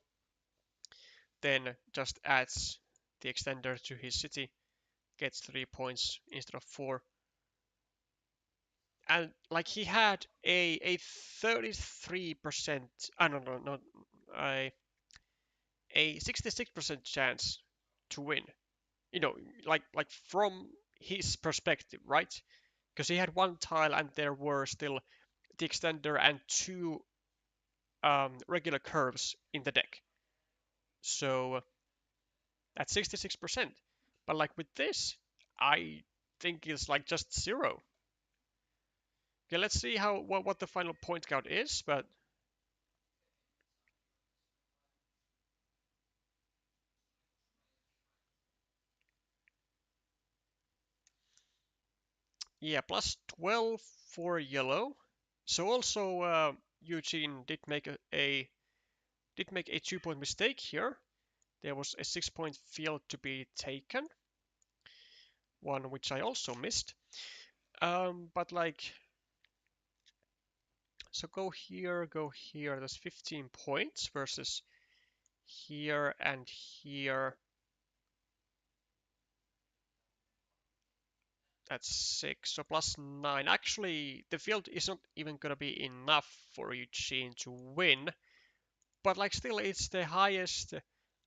then just adds the extender to his city, gets 3 points instead of 4. And like he had a 33%, no, a 66% chance to win. Like from his perspective, right? Because he had 1 tile and there were still the extender and 2 regular curves in the deck. So that's 66%. But like with this, I think it's like just 0. Okay, let's see what the final point count is. But yeah, plus 12 for yellow. So also Eugene did make a 2-point mistake here. There was a 6-point field to be taken, one which I also missed. But like, so go here. That's 15 points versus here and here. That's 6, so plus 9. Actually, the field isn't even gonna be enough for Eugene to win, but like still, it's the highest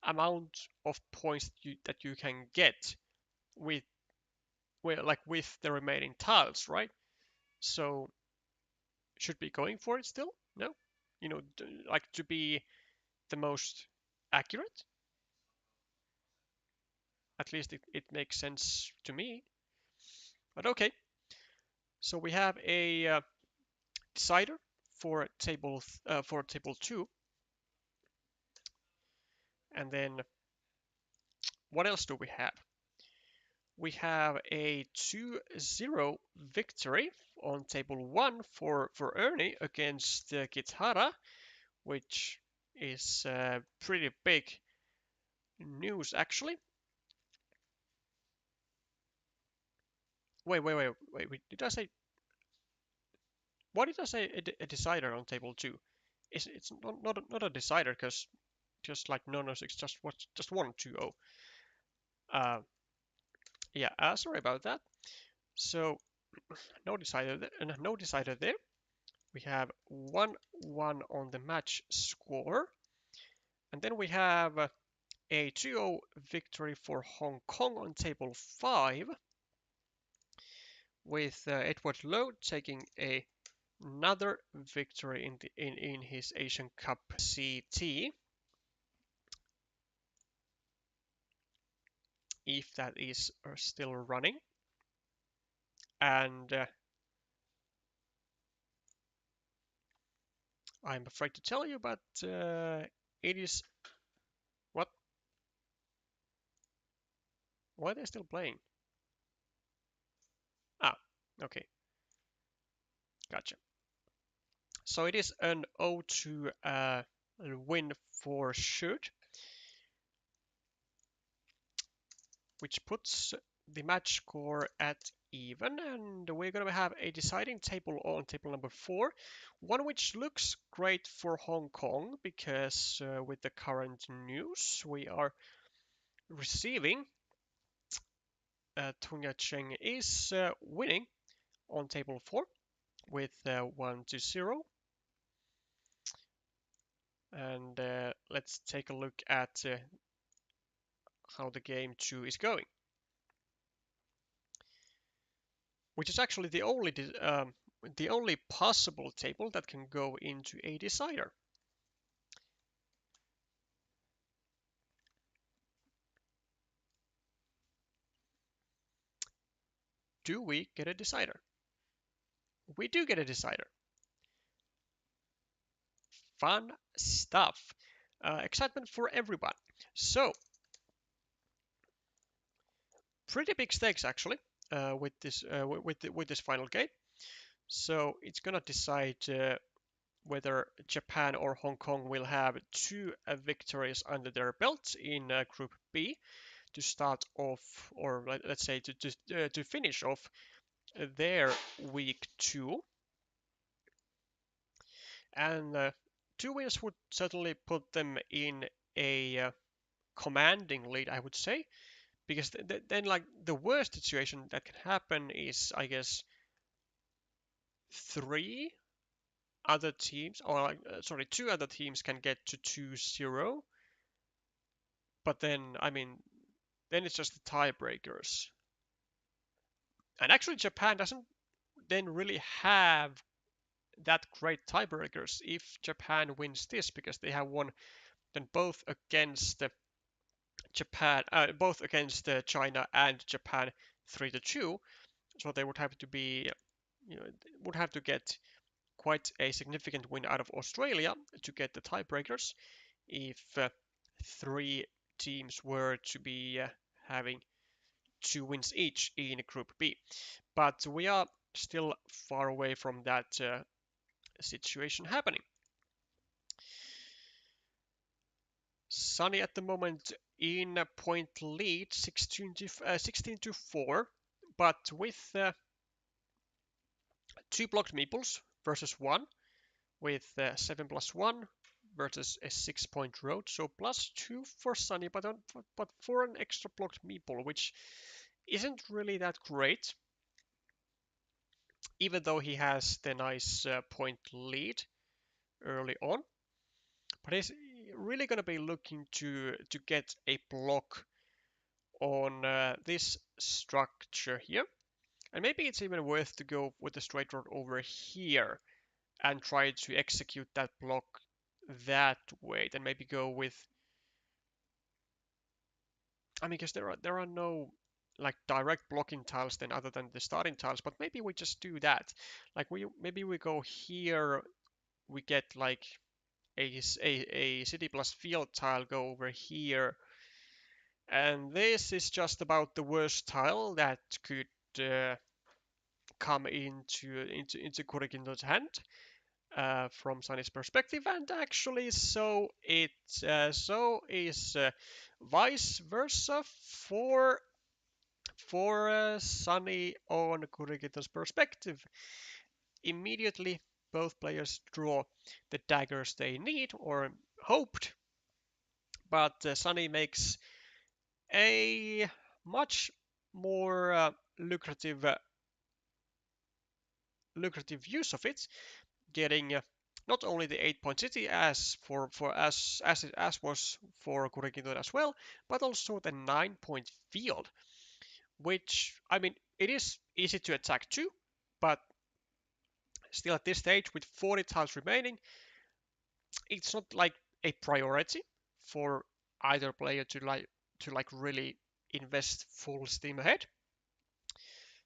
amount of points that you can get with with the remaining tiles, right? So should be going for it still? No, like to be the most accurate. At least it makes sense to me. But okay, so we have a decider for table two, and then what else do we have? We have a 2-0 victory on table one for Ernie against Kitara, which is pretty big news actually. Wait. Did I say what did I say? A decider on table two? It's not a decider because just like no 6 just 1-2-0. Uh, yeah, sorry about that. So no decider there. No decider there. We have 1-1 on the match score, and then we have a 2-0 victory for Hong Kong on table five, with Edward Lowe taking another victory in his Asian Cup CT, if that is still running. And I'm afraid to tell you, but it is what? Why are they still playing? Ah, okay, gotcha. So it is an 0-2 win for Shoot, which puts the match score at even, and we're going to have a deciding table on table number four, one which looks great for Hong Kong because with the current news we are receiving, Tung Cheng is winning on table four with 1-0. And let's take a look at how the game two is going, which is actually the only possible table that can go into a decider. Do we get a decider? We do get a decider. Fun stuff. Excitement for everyone. So, pretty big stakes actually with this final game. So it's gonna decide whether Japan or Hong Kong will have two victories under their belt in Group B to start off, or let's say to finish off their week two. And two wins would certainly put them in a commanding lead, I would say, because then like the worst situation that can happen is, I guess, three other teams, or like, sorry, two other teams can get to 2-0, but then I mean, then it's just the tiebreakers. And actually, Japan doesn't then really have that great tiebreakers if Japan wins this, because they have won then both against both against China and Japan 3-2. So they would have to be, would have to get quite a significant win out of Australia to get the tiebreakers if three teams were to be having two wins each in Group B. But we are still far away from that situation happening. Sunny at the moment in a point lead, 16-4, but with two blocked meeples versus one, with 7+1 versus a 6-point road. So +2 for Sunny, but for an extra blocked meeple, which isn't really that great, even though he has the nice point lead early on. But really going to be looking to get a block on this structure here. And maybe it's even worth to go with the straight road over here and try to execute that block that way. Then maybe go with, I mean, because there are no like direct blocking tiles then other than the starting tiles, but maybe we just do that. Like maybe we go here, we get like a city plus field tile, go over here, and this is just about the worst tile that could come into Kurikindo's hand from Sunny's perspective, and actually so is vice versa for Sunny on Kurikindo's perspective. Immediately, both players draw the daggers they need or hoped, but Sunny makes a much more lucrative use of it, getting not only the 8-point city as was for Kurikindo as well, but also the 9-point field, which I mean it is easy to attack too, but still at this stage with 40 tiles remaining, it's not like a priority for either player to really invest full steam ahead.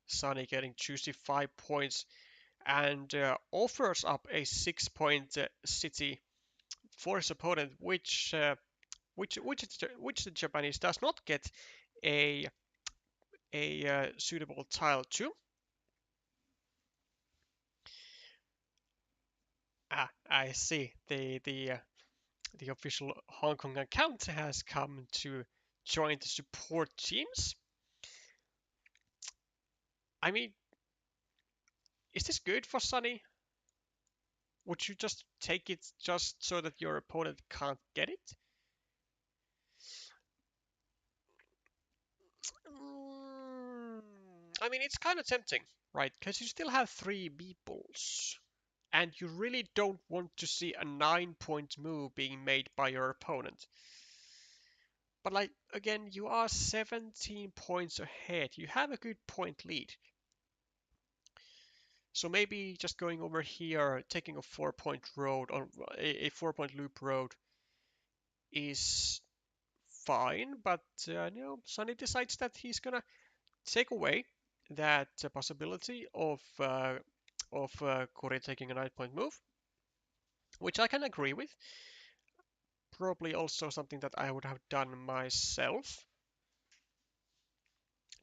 Sunny getting juicy 5 points and offers up a 6-point city for his opponent, which the Japanese does not get a suitable tile to. I see. The official Hong Kong account has come to join the support teams. I mean, is this good for Sunny? Would you just take it just so that your opponent can't get it? I mean, it's kind of tempting, right? Because you still have 3 meeples. And you really don't want to see a 9-point move being made by your opponent. But like, again, you are 17 points ahead. You have a good point lead. So maybe just going over here, taking a 4-point road or a 4-point loop road is fine. But Sunny decides that he's gonna take away that possibility of Kuri taking a 9-point move, which I can agree with. Probably also something that I would have done myself,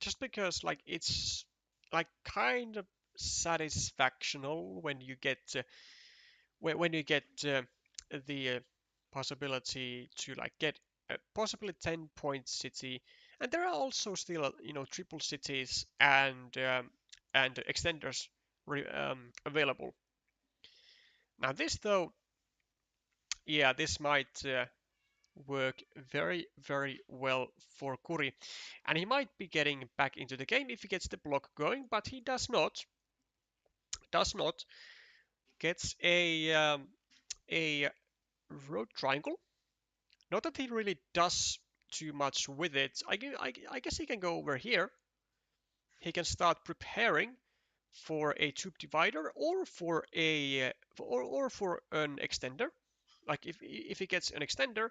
just because like it's like kind of satisfactional when you get the possibility to like get a possibly 10-point city, and there are also still triple cities and extenders available. Now this though, yeah, this might work very, very well for Kuri. And he might be getting back into the game if he gets the block going, but he does not. Does not. Gets a road triangle. Not that he really does too much with it. I guess he can go over here. He can start preparing for a tube divider or for for an extender. Like if he gets an extender,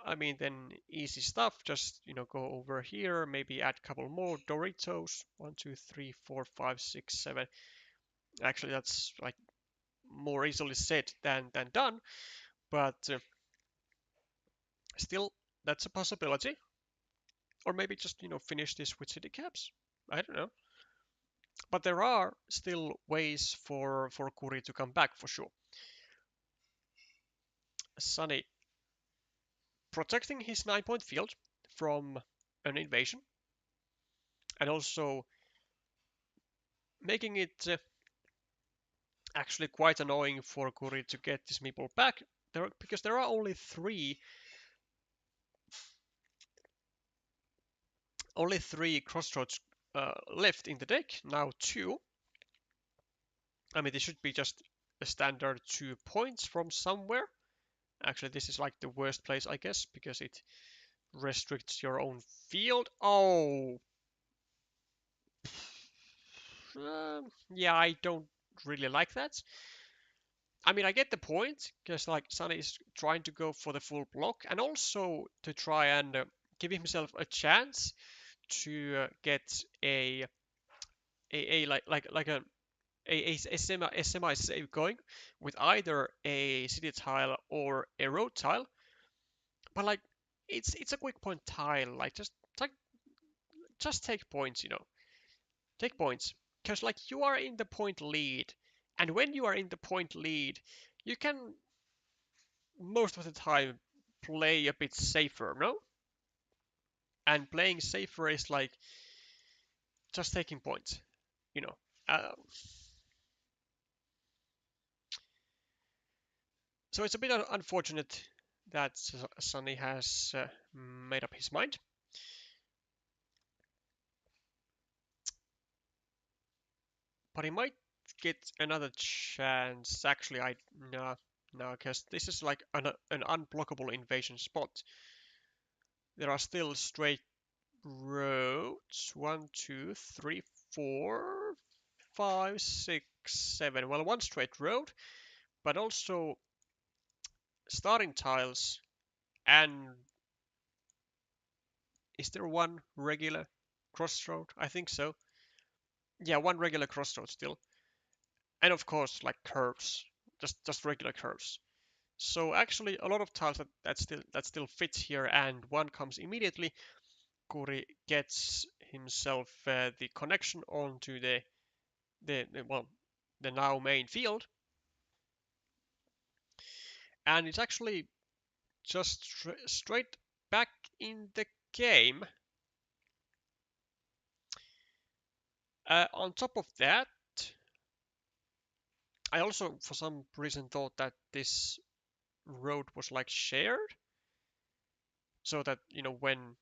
I mean, then easy stuff. Just go over here, maybe add a couple more Doritos. 1, 2, 3, 4, 5, 6, 7. Actually, that's like more easily said than done, but still, that's a possibility. Or maybe just finish this with city caps. I don't know. But there are still ways for Kuri to come back for sure. Sunny protecting his 9-point field from an invasion, and also making it actually quite annoying for Kuri to get this meeple back because there are only three crossroads left in the deck. Now 2. I mean, this should be just a standard 2 points from somewhere. Actually, this is like the worst place, I guess, because it restricts your own field. Oh, yeah, I don't really like that. I mean, I get the point, because like Sunny is trying to go for the full block, and also to try and give himself a chance to get a like a semi save going with either a city tile or a road tile. But like, it's a quick point tile. Like just take points, take points, because like you are in the point lead, and when you are in the point lead, you can most of the time play a bit safer, no? And playing safer is like just taking points, you know. Uh, so it's a bit unfortunate that Sunny has made up his mind. But he might get another chance. Actually, I no, because this is like an unblockable invasion spot. There are still straight roads. One, two, three, four, five, six, seven. Well, one straight road, but also starting tiles. And is there one regular crossroad? I think so. Yeah, one regular crossroad still. And of course, like curves, just regular curves. So actually, a lot of tiles that still fits here, and one comes immediately. Kuri gets himself the connection onto well, the now main field, and it's actually just straight back in the game. On top of that, I also for some reason thought that this road was like shared, so that when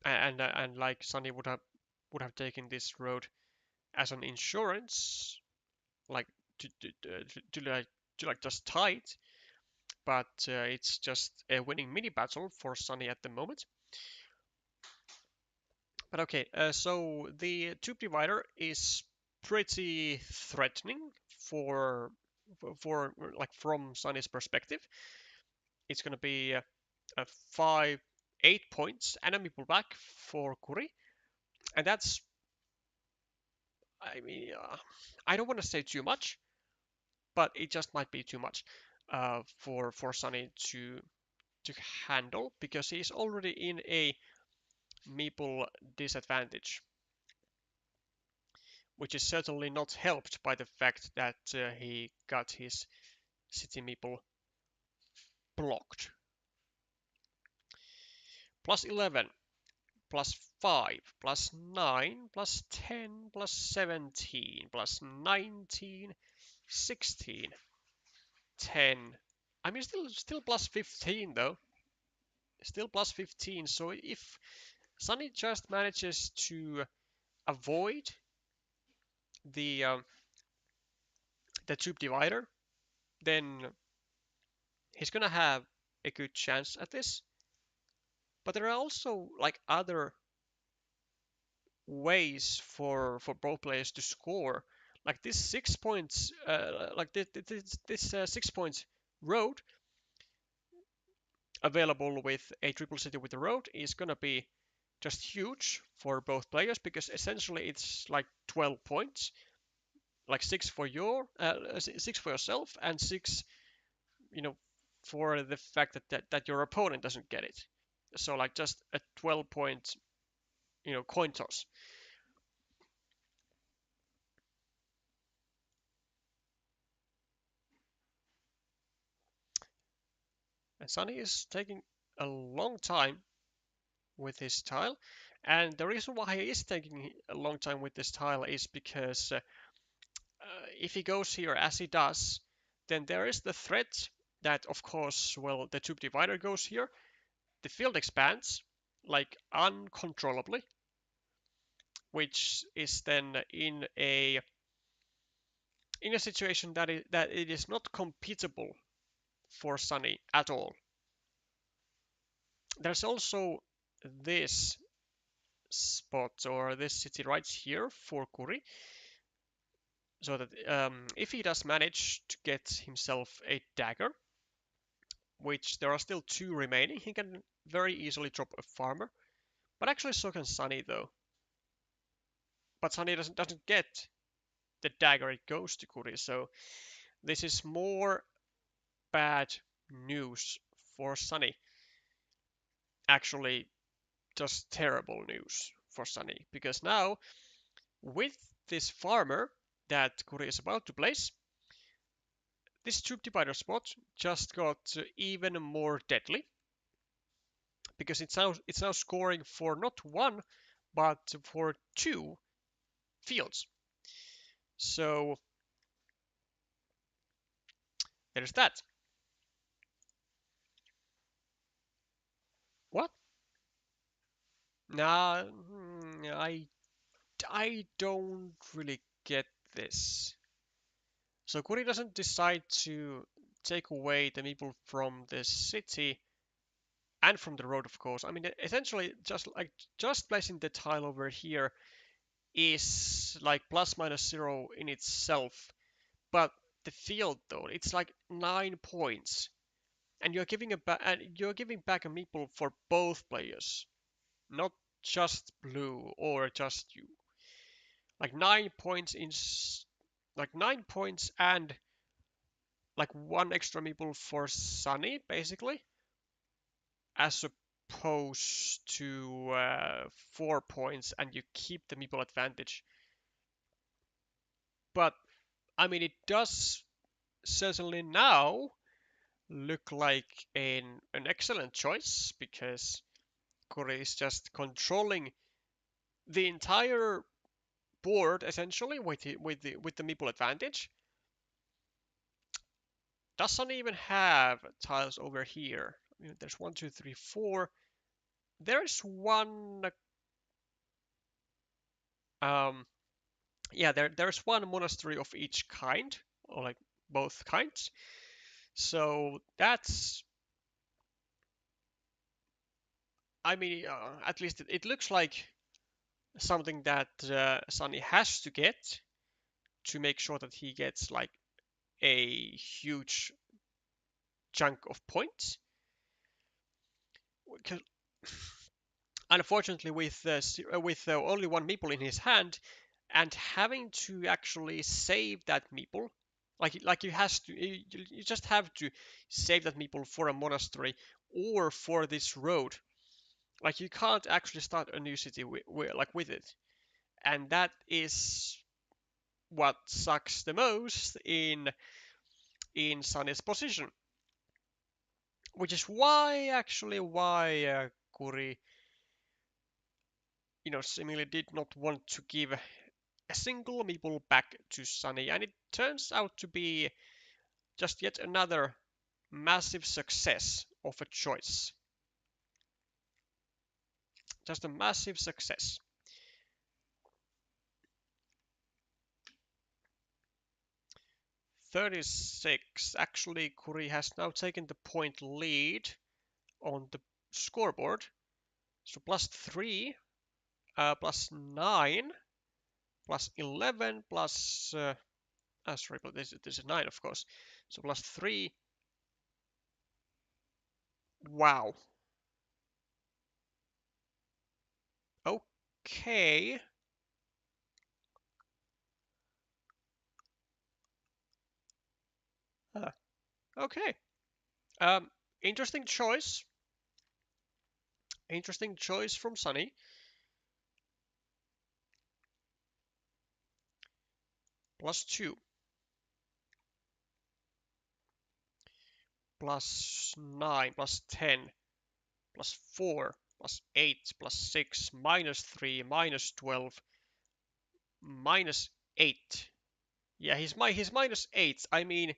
and like Sunny would have taken this road as an insurance, like to like just tie it, but it's just a winning mini battle for Sunny at the moment. But okay, so the tube divider is pretty threatening for like from Sunny's perspective. It's gonna be a 5-8 points enemy pullback for Kuri, and that's, I mean, I don't want to say too much, but it just might be too much for Sunny to handle, because he's already in a meeple disadvantage, which is certainly not helped by the fact that he got his city meeple blocked. Plus 11, plus 5, plus 9, plus 10, plus 17, plus 19, 16, 10. I mean, still plus 15 though. Still plus 15. So if Sunny just manages to avoid the um, the tube divider, then he's gonna have a good chance at this. But there are also like other ways for both players to score. Like this 6 points, like this 6 points road available with a triple city with the road is gonna be just huge for both players, because essentially it's like 12 points, like six for yourself and six, you know, for the fact that your opponent doesn't get it. So like just a 12 point, coin toss. And Sunny is taking a long time with his tile. And the reason why he is taking a long time with this tile is because if he goes here as he does, then there is the threat that, of course, well, the tube divider goes here, the field expands like uncontrollably, which is then in a situation that it is not computable for Sunny at all. There's also this spot or this city right here for Kuri, so that if he does manage to get himself a dagger, which there are still 2 remaining, he can very easily drop a farmer. But actually so can Sunny though. But Sunny doesn't get the dagger, it goes to Kuri, so this is more bad news for Sunny. Actually, just terrible news for Sunny, because now with this farmer that Kuri is about to place, this troop divider spot just got even more deadly, because it's now scoring for not 1 but for 2 fields. So there's that. What? Nah, I don't really get this. So Kuri doesn't decide to take away the meeple from the city and from the road, of course. I mean, essentially, just placing the tile over here is like plus minus 0 in itself. But the field, though, it's like 9 points, and you're giving back a meeple for both players, not just blue or just you. Like 9 points like 9 points and like 1 extra meeple for Sunny, basically, as opposed to 4 points and you keep the meeple advantage. But I mean, it does certainly now look like an excellent choice, because Kuri is just controlling the entire board essentially with the meeple advantage. Doesn't even have tiles over here. I mean, there's 1, 2, 3, 4. There's one. Yeah, there's one monastery of each kind, or like both kinds. So that's. I mean, at least it looks like something that Sunny has to get to make sure that he gets like a huge chunk of points. Unfortunately, with only 1 meeple in his hand and having to actually save that meeple, like you just have to save that meeple for a monastery or for this road. Like you can't actually start a new city with it, and that is what sucks the most in Sunny's position, which is why Kuri, seemingly did not want to give a single meeple back to Sunny, and it turns out to be just yet another massive success of a choice. Just a massive success. .36. Actually, Kuri has now taken the point lead on the scoreboard. So +3, +9, +11, sorry, but this is 9, of course. So +3. Wow. Okay. Okay. Interesting choice. Interesting choice from Sunny. +2. +9, +10, +4, +8, +6, -3, -12, -8. Yeah, he's -8. I mean,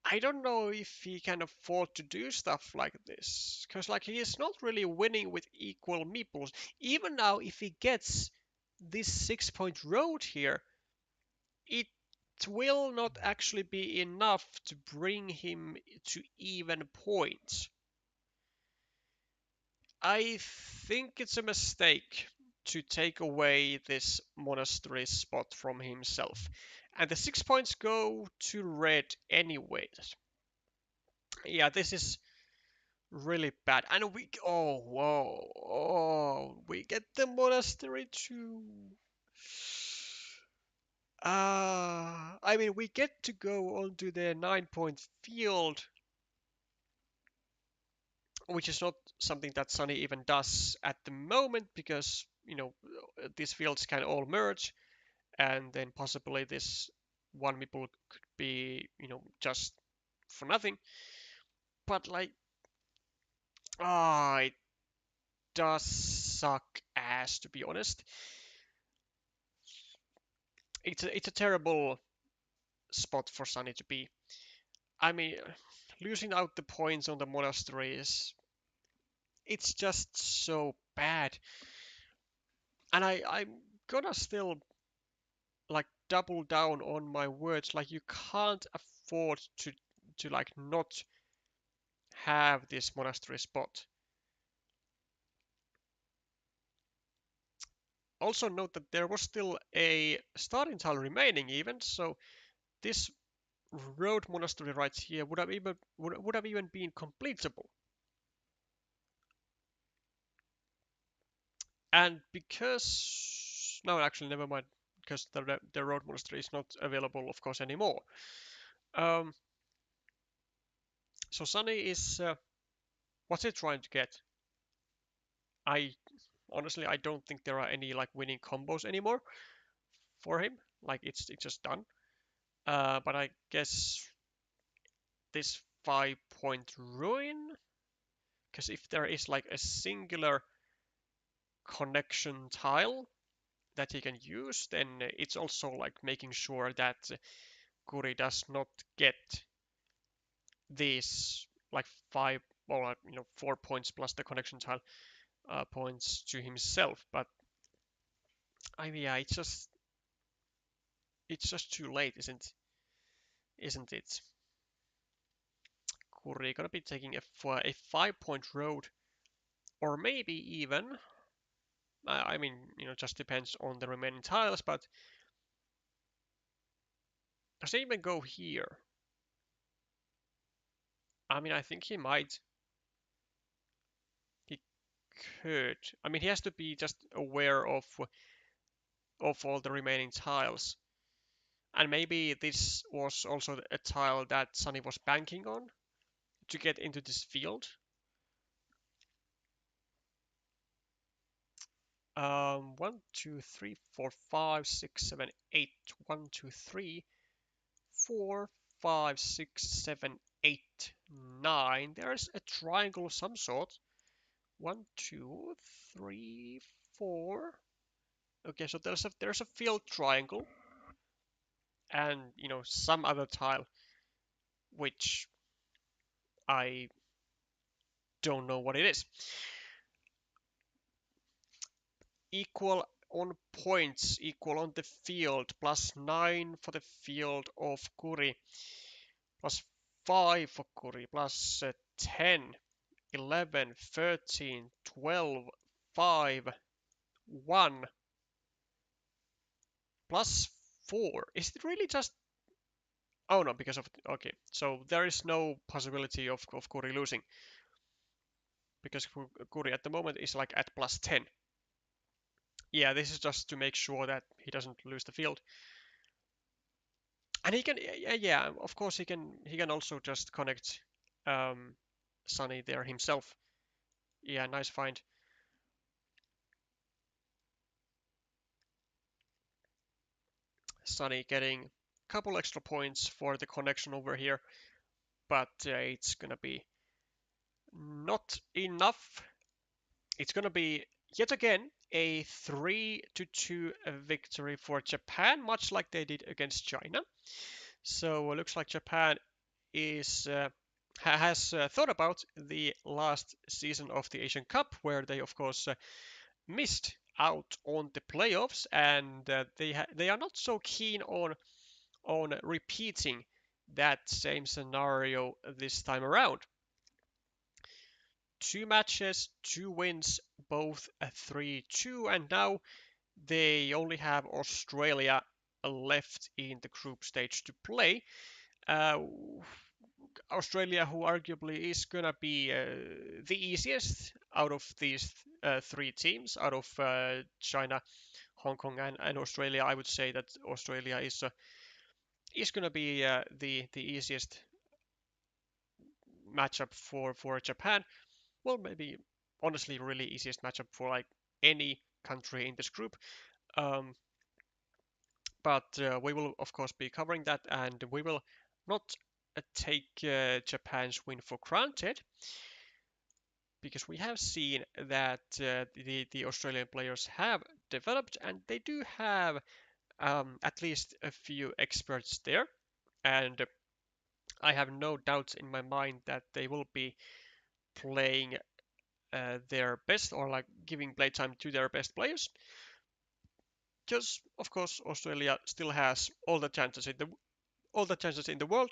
I don't know if he can afford to do stuff like this, because like he is not really winning with equal meeples. Even now, if he gets this 6-point road here, it will not actually be enough to bring him to even points. I think it's a mistake to take away this monastery spot from himself. And the 6 points go to red anyways. Yeah, this is really bad. And oh, whoa, we get the monastery too. I mean, we get to go onto the 9-point field, which is not something that Sunny even does at the moment because, these fields can all merge and then possibly this one meeple could be, just for nothing. But like, it does suck ass, to be honest. It's a terrible spot for Sunny to be. I mean, losing out the points on the monastery it's just so bad. And I'm gonna still like double down on my words. Like you can't afford to like not have this monastery spot. Also note that there was still a starting tile remaining even, so this road monastery right here would have even been completable. And because no, actually, never mind, because the road monastery is not available, of course, anymore. Um, so Sunny is what's it trying to get? I honestly I don't think there are any like winning combos anymore for him. Like it's just done. But I guess this 5-point ruin, because if there is like a singular connection tile that he can use, then it's also like making sure that Kuri does not get these like 4 points plus the connection tile points to himself. But I mean, yeah, it's just too late, isn't it? Kuri gonna be taking a 5-point road, or maybe even. I mean, just depends on the remaining tiles. But does he even go here? I mean, I think he might. He could. I mean, he has to be just aware of all the remaining tiles. And maybe this was also a tile that Sunny was banking on to get into this field. 1, 2, 3, 4, 5, 6, 7, 8. 1, 2, 3, 4, 5, 6, 7, 8, 9. There's a triangle of some sort. 1, 2, 3, 4. Okay, so there's a field triangle and some other tile which I don't know what it is. Equal on points, equal on the field, +9 for the field of Kuri, +5 for Kuri, plus 10, 11, 13, 12, 5, 1, +4. Is it really just... Oh no, because of... Okay, so there is no possibility of Kuri losing. Because Kuri at the moment is like at +10. Yeah, this is just to make sure that he doesn't lose the field. And he can, yeah, of course he can also just connect Sunny there himself. Yeah, nice find. Sunny getting a couple extra points for the connection over here, but it's gonna be not enough. It's gonna be yet again a 3-2 victory for Japan, much like they did against China. So it looks like Japan is has thought about the last season of the Asian Cup, where they of course missed out on the playoffs, and they are not so keen on on repeating that same scenario this time around. 2 matches, 2 wins, both a 3-2, and now they only have Australia left in the group stage to play. Uh, Australia, who arguably is gonna be the easiest out of these 3 teams, out of China, Hong Kong, and Australia. I would say that Australia is gonna be the easiest matchup for Japan. Well, maybe honestly, really easiest matchup for like any country in this group. Um, but we will of course be covering that, and we will not take Japan's win for granted, because we have seen that the Australian players have developed, and they do have at least a few experts there, and I have no doubts in my mind that they will be playing their best, or like giving playtime to their best players, because of course Australia still has all the chances in the world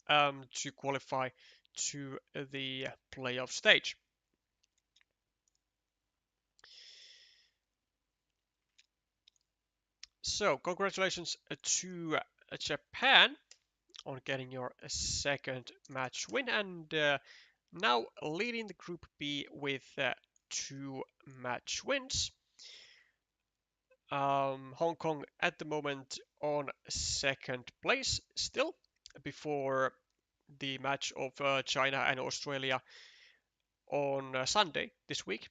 to qualify to the playoff stage. So congratulations to Japan on getting your second match win, and now leading the Group B with 2 match wins. Hong Kong at the moment on second place still, before the match of China and Australia on Sunday this week.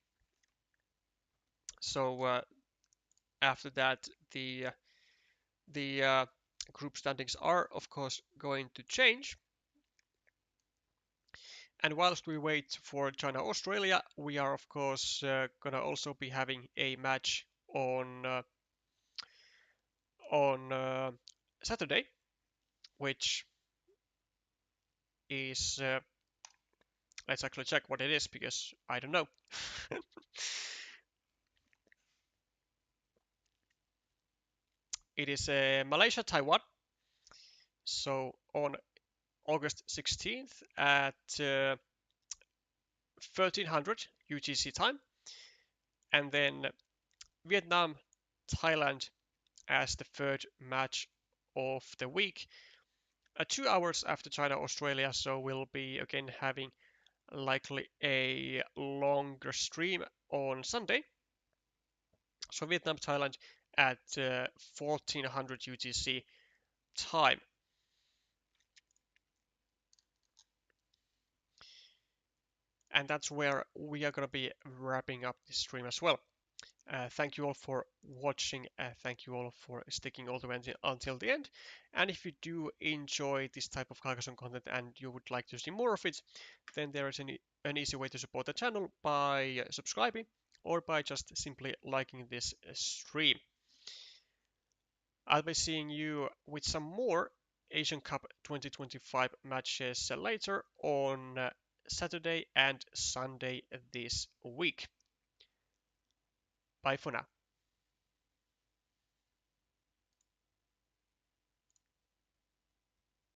So after that, the group standings are of course going to change. And whilst we wait for China Australia, we are of course gonna also be having a match on Saturday, which is let's actually check what it is, because I don't know. It is Malaysia Taiwan. So on August 16th at 1300 UTC time, and then Vietnam Thailand as the third match of the week, 2 hours after China Australia. So we'll be again having likely a longer stream on Sunday. So Vietnam Thailand at 1400 UTC time. And that's where we are going to be wrapping up this stream as well. Thank you all for watching. Thank you all for sticking all the way until the end. And if you do enjoy this type of Carcassonne content and you would like to see more of it, then there is an easy way to support the channel by subscribing, or by just simply liking this stream. I'll be seeing you with some more Asian Cup 2025 matches later on Saturday and Sunday this week. Bye for now.